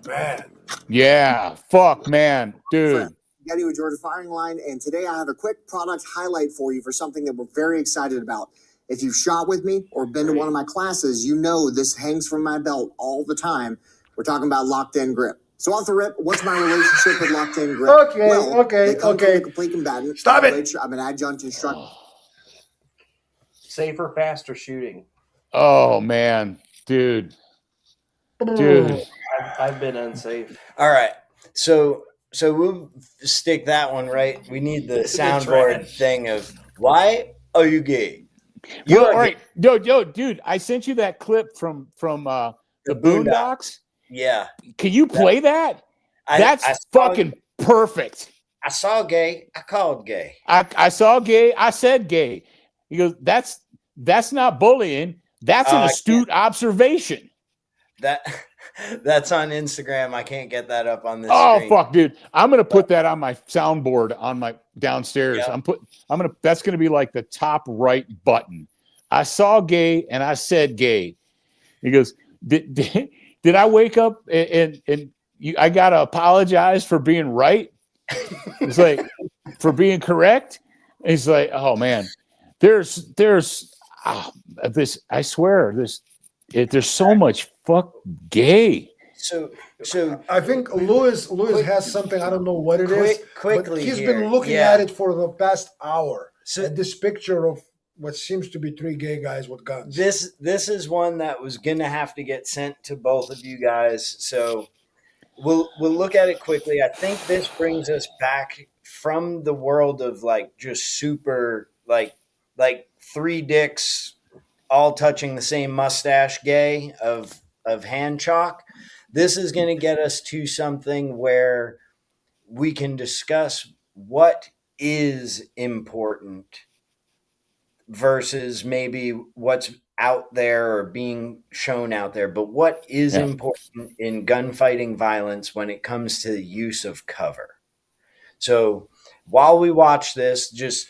Man. Yeah. Fuck, man. Dude. Getty with Georgia Firing Line, and today I have a quick product highlight for you for something that we're very excited about. If you've shot with me or been to one of my classes, you know this hangs from my belt all the time. We're talking about locked-in grip. So off the rip, what's my relationship with locked-in grip? Okay, okay. To a complete combatant. Stop it! I'm an adjunct instructor. Safer, faster shooting. Oh, man. Dude. I've been unsafe. All right. So we'll stick that one right. We need the soundboard thing of why are you gay? Well, all right. Yo, dude, I sent you that clip from the Boondocks. Yeah. Can you play that? That's fucking perfect. I saw gay. I called gay. I saw gay. I said gay. He goes, that's not bullying. That's an astute observation. That's on Instagram. I can't get that up on this Oh screen. fuck, dude. I'm gonna put that on my soundboard on my downstairs. Yep. That's gonna be like the top right button. I saw gay and I said gay. He goes, did I wake up and I gotta apologize for being right? It's like for being correct. And he's like, oh man, there's this. I swear, there's so much fuck gay. So I think Lewis has something. I don't know what it is. Quickly, but he's here. been looking Yeah. at it for the past hour. So at this picture of what seems to be three gay guys with guns. This is one that was gonna have to get sent to both of you guys. So we'll look at it quickly. I think this brings us back from the world of like just super like three dicks all touching the same mustache gay of hand chalk. This is going to get us to something where we can discuss what is important versus maybe what's out there or being shown out there, but what is important in gunfighting violence when it comes to the use of cover. So while we watch this, just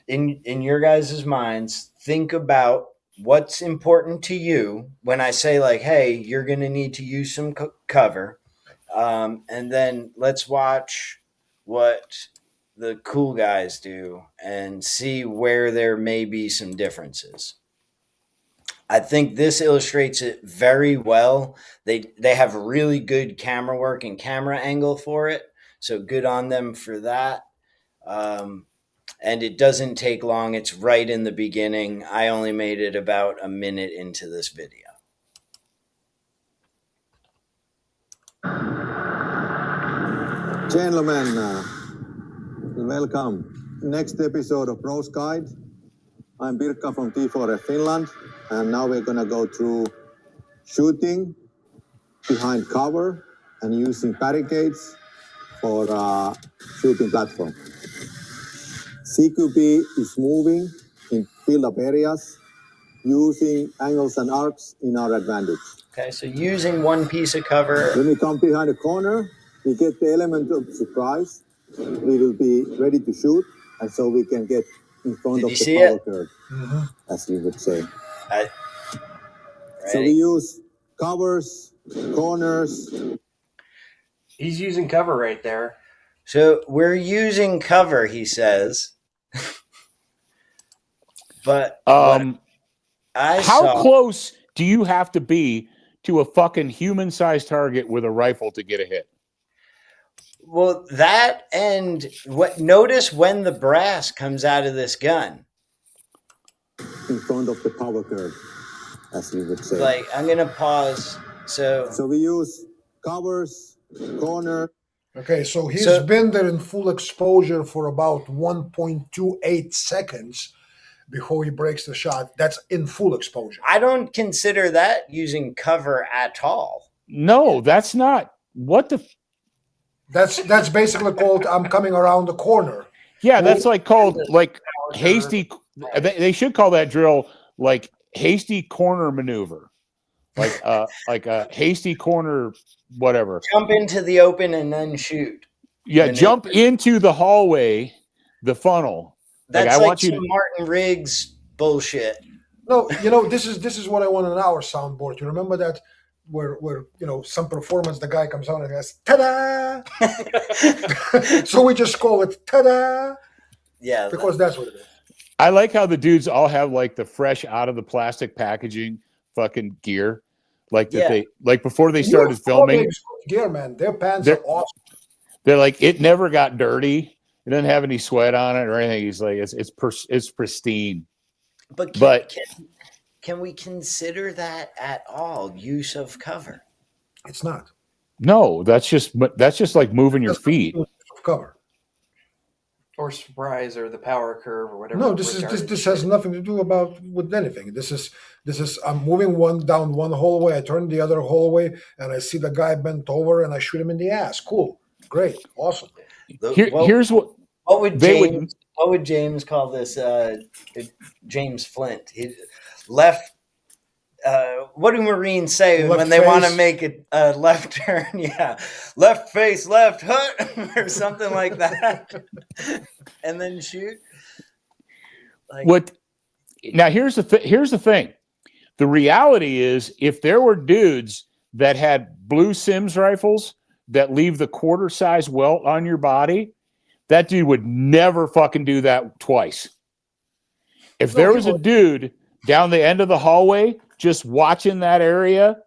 in your guys' minds, think about what's important to you when I say like, hey, you're going to need to use some cover. And then let's watch what the cool guys do and see where there may be some differences. I think this illustrates it very well. They have really good camera work and camera angle for it. So good on them for that. And it doesn't take long. It's right in the beginning. I only made it about a minute into this video. Gentlemen, welcome. Next episode of Bros Guide. I'm Birka from T4F Finland, and now we're gonna go through shooting behind cover and using barricades for shooting platform. CQB is moving in build-up areas using angles and arcs in our advantage. Okay, so using one piece of cover. When we come behind a corner, we get the element of surprise. We will be ready to shoot, and so we can get in front of the power curve, as you would say. So we use covers, corners. He's using cover right there. So we're using cover, he says. But how close do you have to be to a fucking human-sized target with a rifle to get a hit? Well, that and notice when the brass comes out of this gun. In front of the power curve, as you would say. Like, I'm going to pause. So we use covers, corner. Okay, so he's So- been there in full exposure for about 1.28 seconds before he breaks the shot. That's in full exposure. I don't consider that using cover at all. No, that's not. What the? That's basically called I'm coming around the corner. Yeah, that's like called like Power hasty. They should call that drill like hasty corner maneuver, like a hasty corner, whatever. Jump into the open and then shoot. Yeah, maneuver. jump into the hallway, the funnel. That's I like want you some to. Martin Riggs bullshit. No, this is what I want on our soundboard. You remember that where some performance the guy comes on and goes ta-da. So we just call it ta-da Yeah, because that's what it is. I like how the dudes all have like the fresh out of the plastic packaging fucking gear, like that they like before they started filming. Gear, man, their pants are awesome. They're like it never got dirty. It doesn't have any sweat on it or anything. He's like it's pristine. But can we consider that at all use of cover? It's not. No, that's just like moving your feet. Cover. Or surprise, or the power curve, or whatever. No, this has nothing to do with anything. This is I'm moving down one hallway, I turn the other hallway, and I see the guy bent over, and I shoot him in the ass. Cool, great, awesome. Here's what would James call this? James Flint. He left. What do Marines say Left when they face. want to make a left turn? Yeah, left face, left hook, or something like that, and then shoot. Now here's the thing. The reality is, if there were dudes that had blue Sims rifles that leave the quarter size welt on your body, that dude would never fucking do that twice. If there was a dude down the end of the hallway just watching that area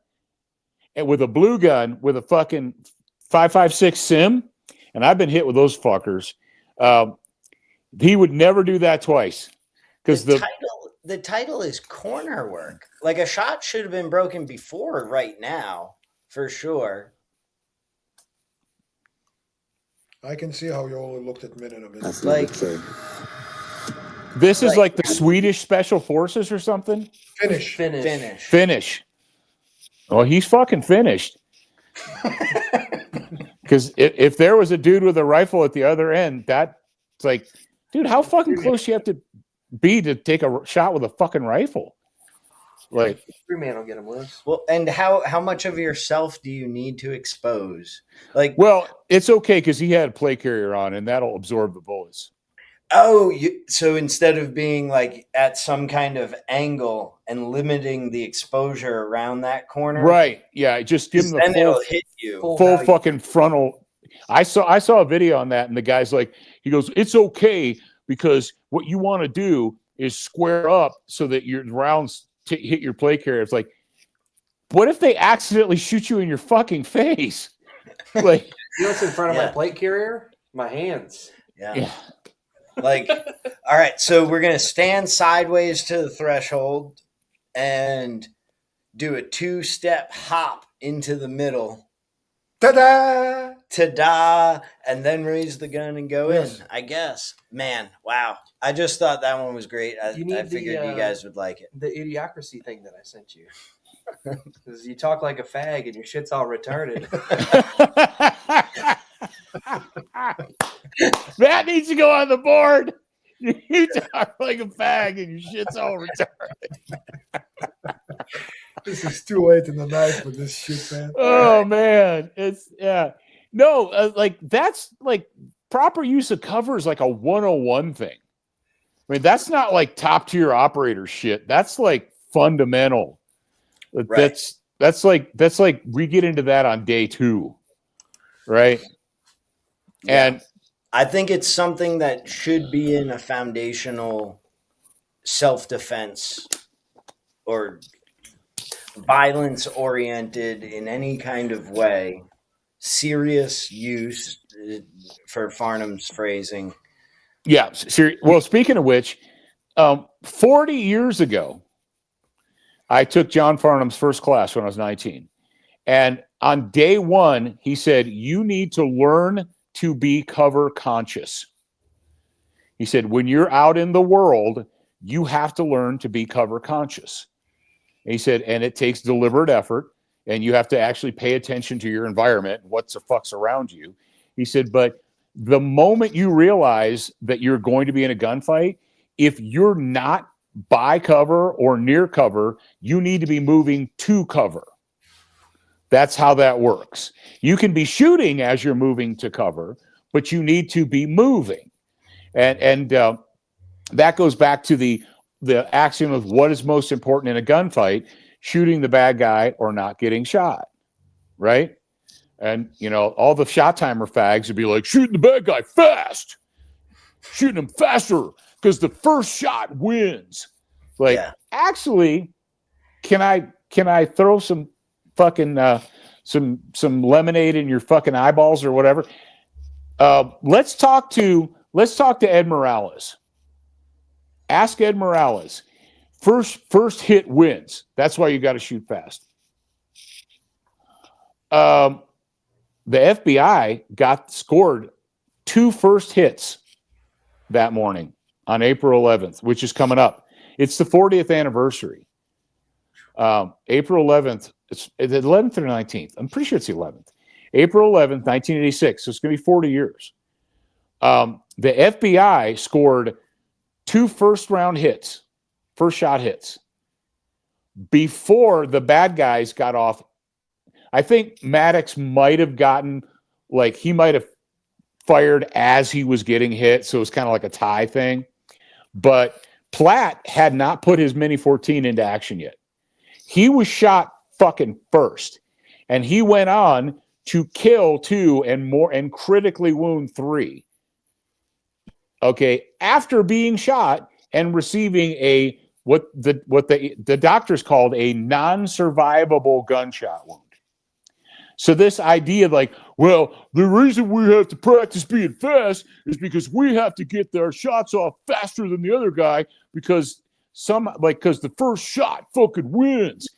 and with a blue gun with a fucking 5.56 Sim, and I've been hit with those fuckers, he would never do that twice. Because the title is corner work. Like a shot should have been broken before right now, for sure. I can see how you only looked at minute of it. That's like this is like the Swedish Special Forces or something. Finish. Oh, he's fucking finished. Because if there was a dude with a rifle at the other end, that's like, dude, how fucking close you have to be to take a shot with a fucking rifle? Like, Free man will get him loose. Well, and how much of yourself do you need to expose? Like, well, it's okay because he had a plate carrier on, and that'll absorb the bullets. Oh, so instead of being like at some kind of angle and limiting the exposure around that corner, right? Yeah, just give him the full, it'll hit you full fucking frontal. I saw a video on that, and the guy's like, he goes, "It's okay because what you want to do is square up so that your rounds hit your plate carrier." It's like, what if they accidentally shoot you in your fucking face? Like, you know what's in front of my plate carrier? My hands. Yeah. Like, all right, so we're going to stand sideways to the threshold and do a 2-step hop into the middle. Ta-da! Ta-da! And then raise the gun and go in, I guess. Man, wow. I just thought that one was great. I figured you guys would like it. The idiocracy thing that I sent you. Because you talk like a fag and your shit's all retarded. That needs to go on the board. You talk like a fag and your shit's all retarded. This is too late in the night for this shit, man. Oh man, it's no, like that's like proper use of cover is like a 101 thing. I mean, that's not like top tier operator shit. That's like fundamental. Right. That's like we get into that on day 2, right? Yeah. And I think it's something that should be in a foundational self-defense or violence-oriented in any kind of way, serious use, for Farnham's phrasing. Yeah. Well, speaking of which, 40 years ago, I took John Farnham's first class when I was 19. And on day one, he said, you need to learn to be cover conscious. He said, when you're out in the world, you have to learn to be cover conscious. And he said, and it takes deliberate effort, and you have to actually pay attention to your environment, what the fuck's around you. He said, but the moment you realize that you're going to be in a gunfight, if you're not by cover or near cover, you need to be moving to cover. That's how that works. You can be shooting as you're moving to cover, but you need to be moving. And that goes back to the axiom of what is most important in a gunfight, shooting the bad guy or not getting shot, right? And, you know, all the shot timer fags would be like, shooting the bad guy fast, shooting him faster because the first shot wins. Like, actually, can I throw some fucking some lemonade in your fucking eyeballs or whatever? Let's talk to Ed Morales. Ask Ed Morales. First hit wins. That's why you got to shoot fast. The FBI scored 2 first hits that morning on April 11th, which is coming up. It's the 40th anniversary. April 11th. It's the 11th or 19th. I'm pretty sure it's the 11th. April 11th, 1986. So it's going to be 40 years. The FBI scored 2 first-round hits, first-shot hits, before the bad guys got off. I think Maddox might have gotten, like, he might have fired as he was getting hit, so it was kind of like a tie thing. But Platt had not put his Mini 14 into action yet. He was shot fucking first, and he went on to kill 2 and critically wound 3. Okay, after being shot and receiving what the doctors called a non-survivable gunshot wound. So this idea of like, well, the reason we have to practice being fast is because we have to get our shots off faster than the other guy because the first shot fucking wins.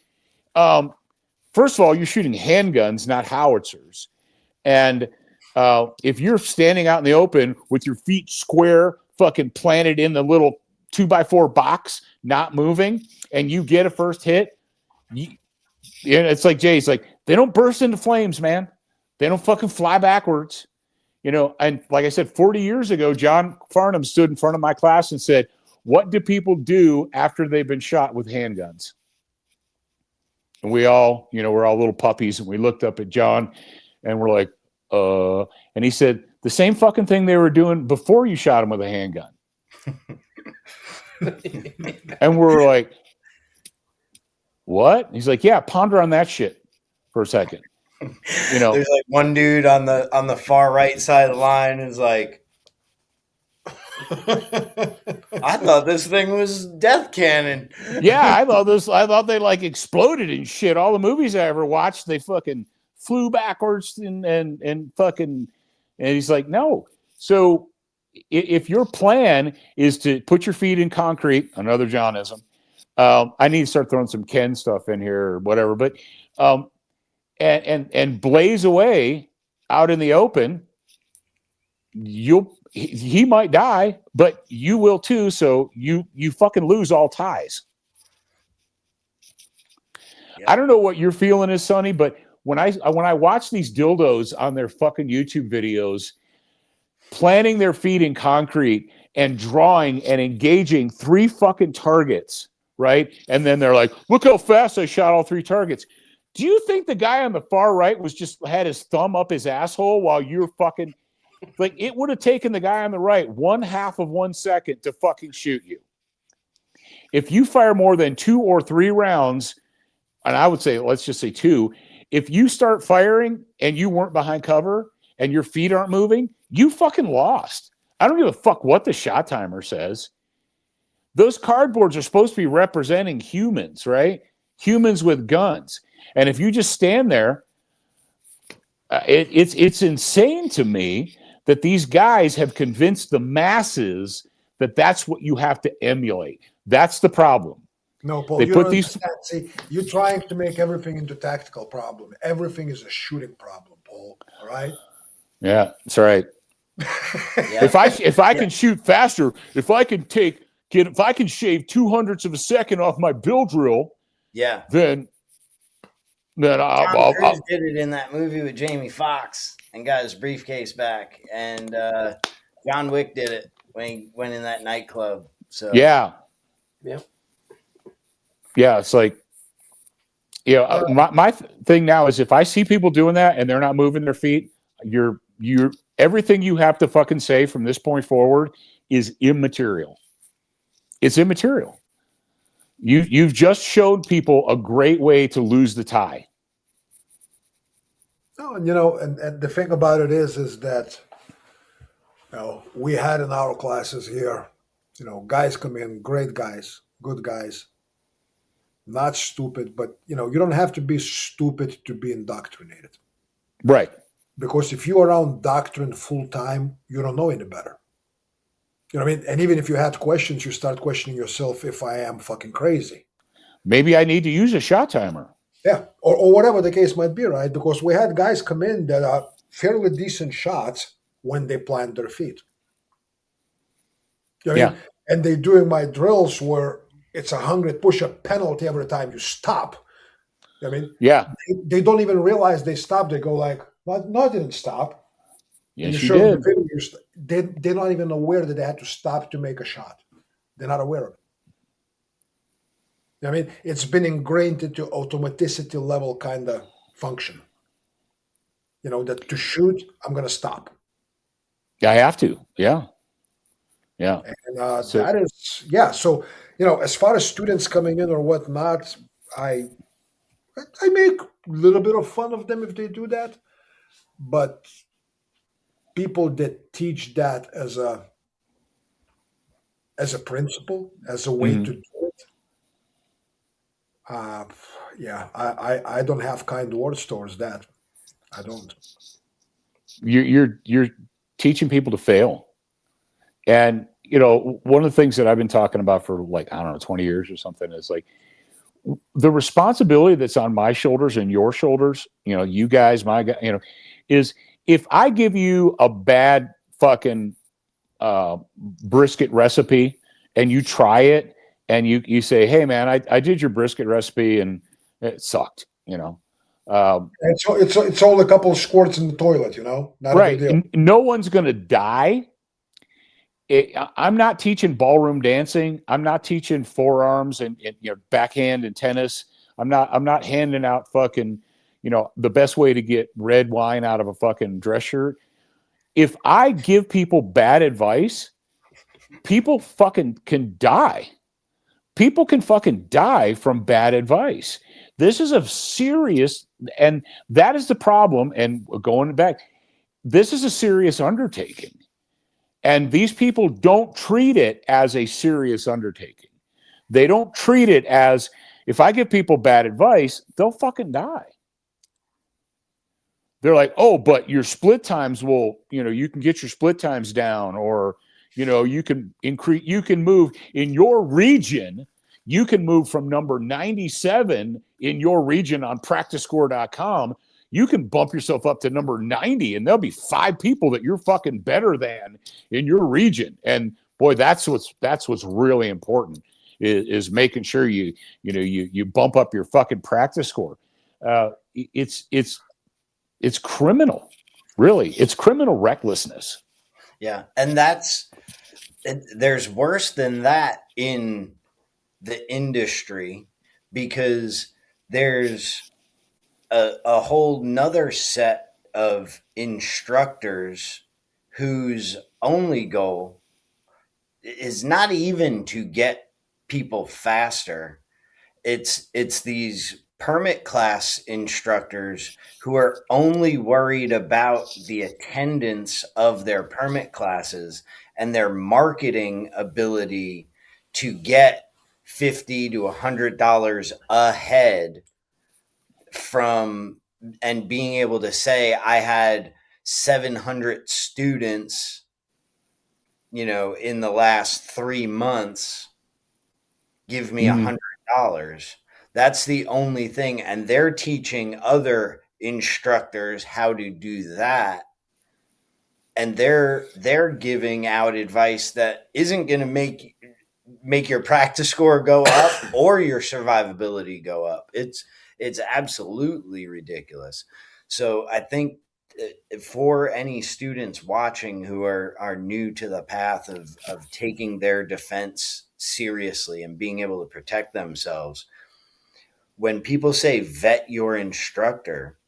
First of all, you're shooting handguns, not howitzers. And if you're standing out in the open with your feet square, fucking planted in the little 2x4 box, not moving, and you get a first hit, it's like Jay's like, they don't burst into flames, man. They don't fucking fly backwards. You know, and like I said, 40 years ago, John Farnham stood in front of my class and said, what do people do after they've been shot with handguns? And we all, you know, we're all little puppies, and we looked up at John and we're like, and he said, the same fucking thing they were doing before you shot him with a handgun. And we're like, what? He's like, yeah, ponder on that shit for a second. You know, there's like one dude on the far right side of the line is like, I thought this thing was death cannon. Yeah, I thought they like exploded and shit. All the movies I ever watched, they fucking flew backwards and fucking. And he's like, no. So if your plan is to put your feet in concrete, another Johnism. I need to start throwing some Ken stuff in here or whatever, but and blaze away out in the open, he might die, but you will too. So you fucking lose all ties. Yeah. I don't know what your feeling is, Sonny, but when I watch these dildos on their fucking YouTube videos, planting their feet in concrete and drawing and engaging 3 fucking targets, right? And then they're like, look how fast I shot all 3 targets. Do you think the guy on the far right had his thumb up his asshole while you're fucking like, it would have taken the guy on the right 1/2 of 1 second to fucking shoot you. If you fire more than 2 or 3 rounds, and I would say, let's just say 2, if you start firing and you weren't behind cover and your feet aren't moving, you fucking lost. I don't give a fuck what the shot timer says. Those cardboards are supposed to be representing humans, right? Humans with guns. And if you just stand there, it's insane to me that these guys have convinced the masses that that's what you have to emulate. That's the problem. No, Paul, They you don't put these. understand. See, you're trying to make everything into tactical problem. Everything is a shooting problem, Paul. All right. Yeah, that's right. Yeah. If I Yeah. can shoot faster, if I can if I can shave 200ths of a second off my bill drill, Yeah. then Tom Cruise I'll did it in that movie with Jamie Foxx and got his briefcase back, and John Wick did it when he went in that nightclub. So yeah. It's like, my thing now is if I see people doing that and they're not moving their feet, you're everything you have to fucking say from this point forward is immaterial. It's immaterial. You've just showed people a great way to lose the tie. No, and the thing about it is that we had in our classes here, guys come in, great guys, good guys, not stupid, but you don't have to be stupid to be indoctrinated. Right. Because if you're around doctrine full time, you don't know any better. You know what I mean? And even if you had questions, you start questioning yourself if I am fucking crazy. Maybe I need to use a shot timer. Yeah, or whatever the case might be, right? Because we had guys come in that are fairly decent shots when they plant their feet. You know what I mean? And they're doing my drills where it's 100 push-up penalty every time you stop. You know what I mean? Yeah. They don't even realize they stopped. They go like, no, I didn't stop. Yes, and you you show did. them the video, they're not even aware that they had to stop to make a shot. They're not aware of it. I mean, it's been ingrained into automaticity level kind of function. That to shoot, I'm going to stop. I have to. Yeah. Yeah. And that is, yeah. So, as far as students coming in or whatnot, I make a little bit of fun of them if they do that. But people that teach that as a principle, as a way to do it, I don't have kind words towards that. I don't. You're teaching people to fail. And, one of the things that I've been talking about for 20 years or something is like the responsibility that's on my shoulders and your shoulders, you guys, my guy, is if I give you a bad fucking brisket recipe and you try it and you say, hey man, I did your brisket recipe and it sucked, it's all a couple of squirts in the toilet, not right. a big deal. No one's going to die. I'm not teaching ballroom dancing. I'm not teaching forearms and backhand and tennis. I'm not handing out fucking, the best way to get red wine out of a fucking dress shirt. If I give people bad advice, people fucking can die. People can fucking die from bad advice. This is a serious, and that is the problem. And going back, this is a serious undertaking. And these people don't treat it as a serious undertaking. They don't treat it as, if I give people bad advice, they'll fucking die. They're like, oh, but your split times will, you can get your split times down, or, you can increase, you can move in your region. You can move from number 97 in your region on practicescore.com. You can bump yourself up to number 90, and there'll be 5 people that you're fucking better than in your region. And boy, that's what's really important is making sure you bump up your fucking practice score. It's criminal, really. It's criminal recklessness. Yeah, and there's worse than that in the industry, because there's a whole nother set of instructors whose only goal is not even to get people faster. It's these permit class instructors who are only worried about the attendance of their permit classes and their marketing ability to get $50 to $100 ahead from, and being able to say, I had 700 students, in the last 3 months, give me $100. dollars. That's the only thing, and they're teaching other instructors how to do that, and they're giving out advice that isn't going to make your practice score go up or your survivability go up. It's absolutely ridiculous. So I think for any students watching who are new to the path of taking their defense seriously and being able to protect themselves, when people say vet your instructor,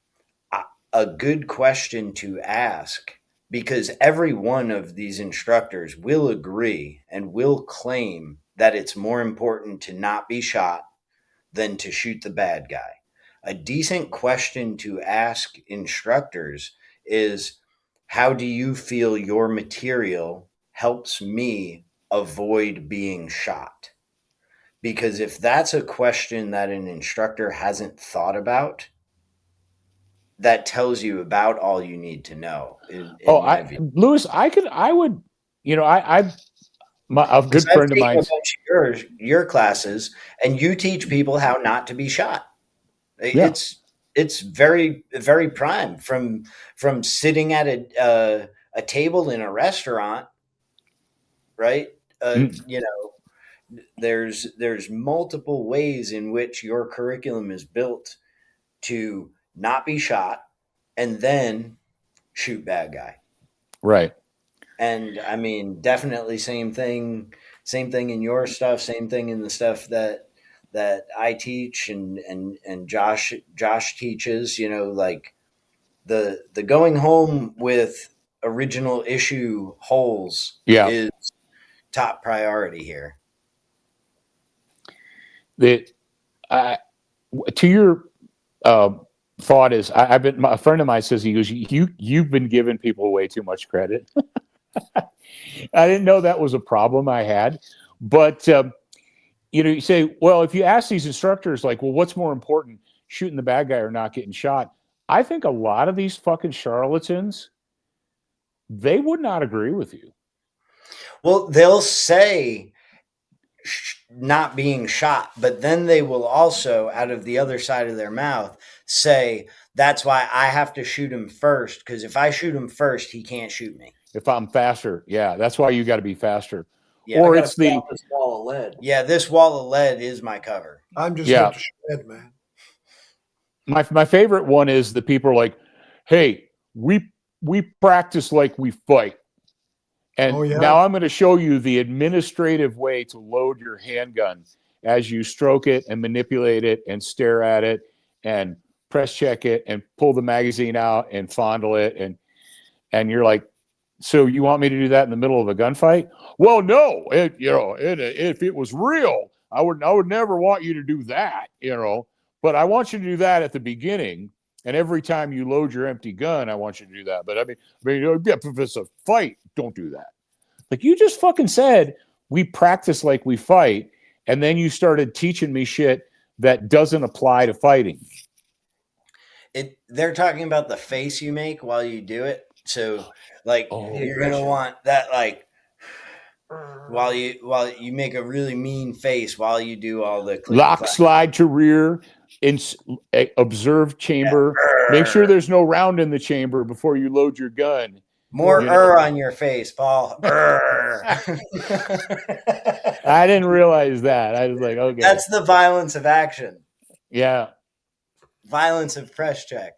a good question to ask, because every one of these instructors will agree and will claim that it's more important to not be shot than to shoot the bad guy. A decent question to ask instructors is, how do you feel your material helps me avoid being shot? Because if that's a question that an instructor hasn't thought about, that tells you about all you need to know. In my view, Lewis, I would, a because good I've friend of taken a mine. bunch of your classes, and you teach people how not to be shot. Yeah. It's very very prime from sitting at a table in a restaurant, right? Mm. There's multiple ways in which your curriculum is built to not be shot and then shoot bad guy. Right. And I mean, definitely same thing in your stuff, same thing in the stuff that I teach and Josh teaches, like the going home with original issue holes Yeah. is top priority here. That to your thought is, a friend of mine says, he goes, you've been giving people way too much credit. I didn't know that was a problem I had, but you say, well, if you ask these instructors, like, well, what's more important, shooting the bad guy or not getting shot? I think a lot of these fucking charlatans, they would not agree with you. Well, they'll say not being shot, but then they will also, out of the other side of their mouth, say, that's why I have to shoot him first, because if I shoot him first, he can't shoot me. If I'm faster, yeah, that's why you got to be faster. Yeah, or I it's gotta stop this wall of lead. Yeah, this wall of lead is my cover. I'm just here to shred, man. My favorite one is the people are like, hey, we practice like we fight. And now I'm going to show you the administrative way to load your handgun as you stroke it and manipulate it and stare at it and press check it and pull the magazine out and fondle it. And you're like, so you want me to do that in the middle of a gunfight? Well, no, if it was real, I would never want you to do that, but I want you to do that at the beginning. And every time you load your empty gun, I want you to do that. But I mean, if it's a fight, don't do that. Like, you just fucking said, we practice like we fight. And then you started teaching me shit that doesn't apply to fighting. They're talking about the face you make while you do it. So like, you're going to want that, like, while you make a really mean face while you do all the lock, slide to rear, observe chamber. Yeah. Make sure there's no round in the chamber before you load your gun. More on your face, Paul. I didn't realize that. I was like, okay. That's the violence of action. Yeah. Violence of press check.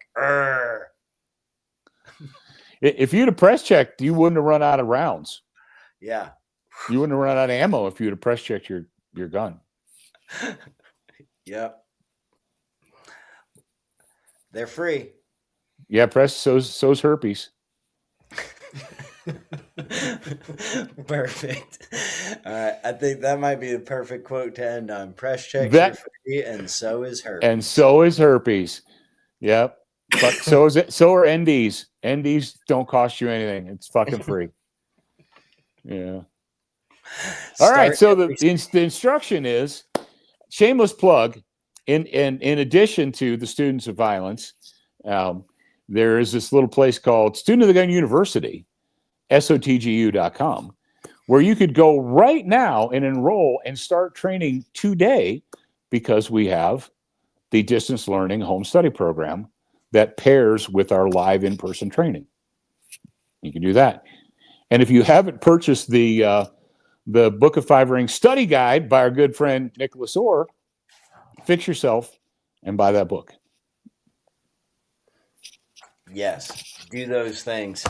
If you'd have press checked, you wouldn't have run out of rounds. Yeah. You wouldn't have run out of ammo if you'd have press checked your gun. Yep. They're free. Yeah, so's herpes. Perfect. All right. I think that might be the perfect quote to end on. Press checks are free, and so is herpes. And so is herpes. Yep. But so are NDs. NDs don't cost you anything. It's fucking free. Yeah. All right. So the instruction is, shameless plug. In addition to the Students of Violence, there is this little place called Student of the Gun University, SOTGU.com, where you could go right now and enroll and start training today because we have the distance learning home study program that pairs with our live in-person training. You can do that. And if you haven't purchased the Book of Five Rings study guide by our good friend Nicholas Orr, fix yourself and buy that book. Yes, do those things.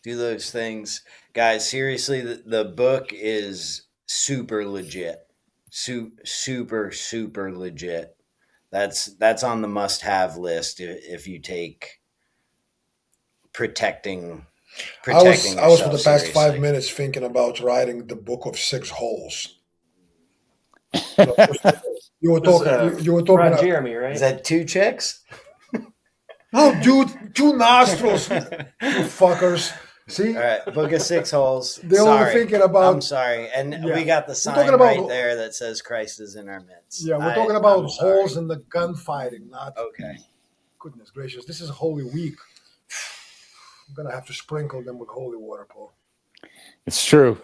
Do those things. Guys, seriously, the book is super legit. Super, super legit. That's on the must-have list if you take protecting I was yourself for the past seriously. 5 minutes thinking about writing the book of 6 holes. You were talking. You were talking Ron about Jeremy, right? Is that 2 chicks? oh, dude, 2 nostrils, you fuckers. See, All right, book of 6 holes. they're all Sorry. thinking about. I'm sorry. And Yeah. we got the We're sign talking about- right there that says Christ is in our midst. Yeah, we're talking about I'm sorry. holes in the gunfighting, not. Okay. Goodness gracious, this is Holy Week. I'm gonna have to sprinkle them with holy water, Paul. It's true.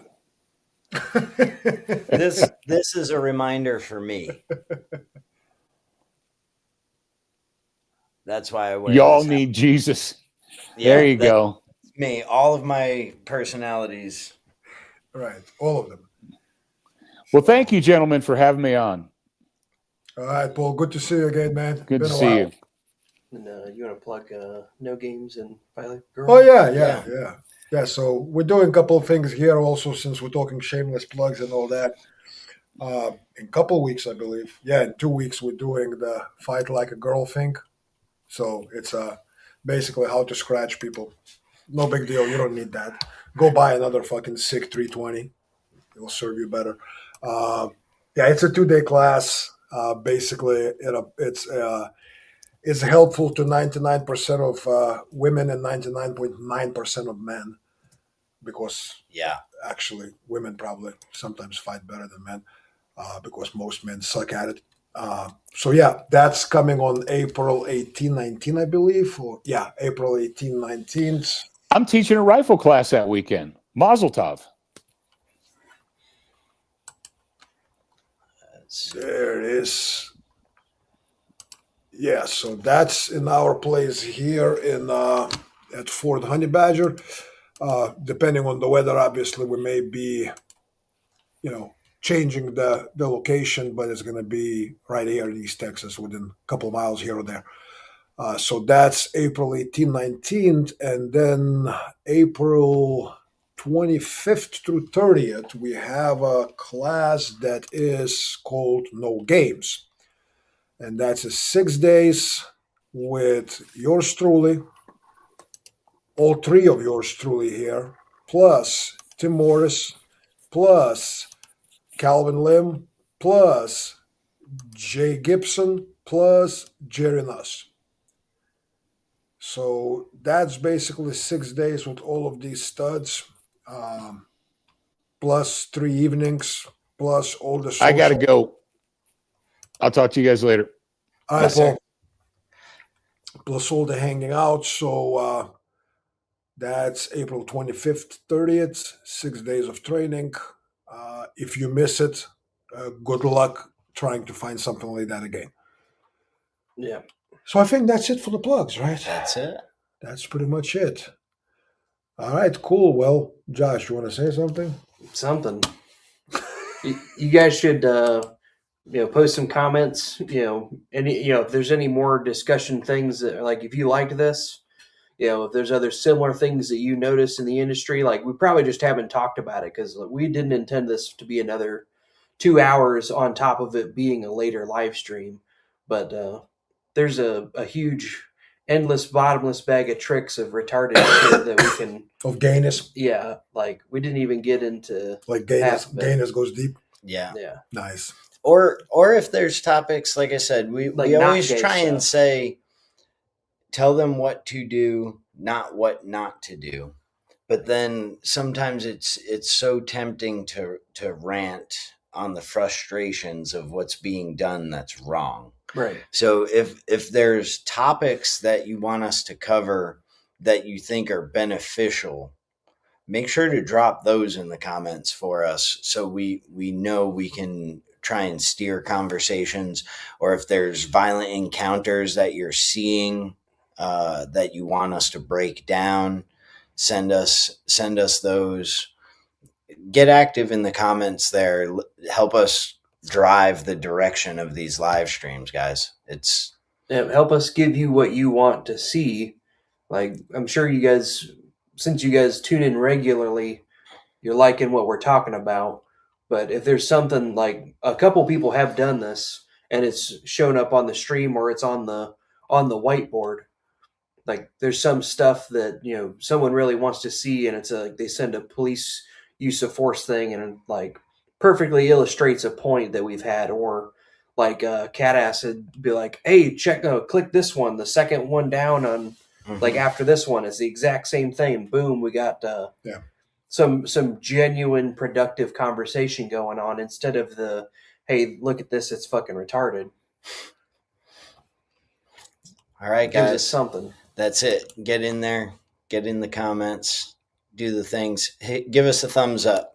This is a reminder for me. That's why I wear Y'all this need Jesus. Yeah, There you that's go. me. All of my personalities. Right, all of them. Well, thank you, gentlemen, for having me on. All right, Paul. Good to see you again, man. Good Been to a see while. you. And you want to plug No Games and Violent Girl? Oh yeah. So we're doing a couple of things here also, since we're talking shameless plugs and all that. In a couple of weeks, I believe. Yeah, in 2 weeks we're doing the Fight Like a Girl thing. So it's basically how to scratch people. No big deal. You don't need that. Go buy another fucking SIG 320. It'll serve you better. Yeah, it's a 2-day class. Basically, it's helpful to 99% of women and 99.9% of men, because Yeah. actually women probably sometimes fight better than men, because most men suck at it. So yeah, that's coming on April 18, 19, I believe. April 18, 19th. I'm teaching a rifle class that weekend. Mazel tov. There it is. Yeah, so that's in our place here in at Fort Honey Badger. Depending on the weather, obviously, we may be, changing the location, but it's going to be right here in East Texas, within a couple of miles here or there. So that's April 18th, 19th, and then April 25th through 30th, we have a class that is called No Games. And that's a 6 days with yours truly, all 3 of yours truly here, plus Tim Morris, plus Calvin Lim, plus Jay Gibson, plus Jerry Nuss. So that's basically 6 days with all of these studs, plus 3 evenings, plus all the social. I got to go. I'll talk to you guys later. All right, Paul. Plus all the hanging out. So that's April 25th, 30th, 6 days of training. If you miss it, good luck trying to find something like that again. Yeah. So I think that's it for the plugs, right? That's it. That's pretty much it. All right, cool. Well, Josh, you want to say something? Something. You guys should, post some comments. If there's any more discussion things that, like, if you liked this, if there's other similar things that you notice in the industry, like, we probably just haven't talked about it because we didn't intend this to be another 2 hours on top of it being a later live stream. But there's a huge, endless, bottomless bag of tricks of retarded shit that we can. Of gayness? Yeah, like, we didn't even get into. Like gayness goes deep? Yeah. Yeah. Nice. Or if there's topics, like I said, we always try and say, tell them what to do, not what not to do. But then sometimes it's so tempting to rant on the frustrations of what's being done that's wrong. Right. So if there's topics that you want us to cover that you think are beneficial, make sure to drop those in the comments for us so we know we can try and steer conversations, or if there's violent encounters that you're seeing that you want us to break down, send us those. Get active in the comments there. Help us drive the direction of these live streams, guys. It's help us give you what you want to see. Like, I'm sure you guys, since you guys tune in regularly, you're liking what we're talking about. But if there's something, like a couple people have done this and it's shown up on the stream or it's on the whiteboard, like there's some stuff that, you know, someone really wants to see, and it's like they send a police use of force thing and like perfectly illustrates a point that we've had. Or like Cat Acid be like, hey, click this one, the second one down on like after this one is the exact same thing. Boom, we got some genuine productive conversation going on, instead of the, hey, look at this, it's fucking retarded. All right, Gives guys. us something. That's it. Get in there. Get in the comments. Do the things. Hey, give us a thumbs up.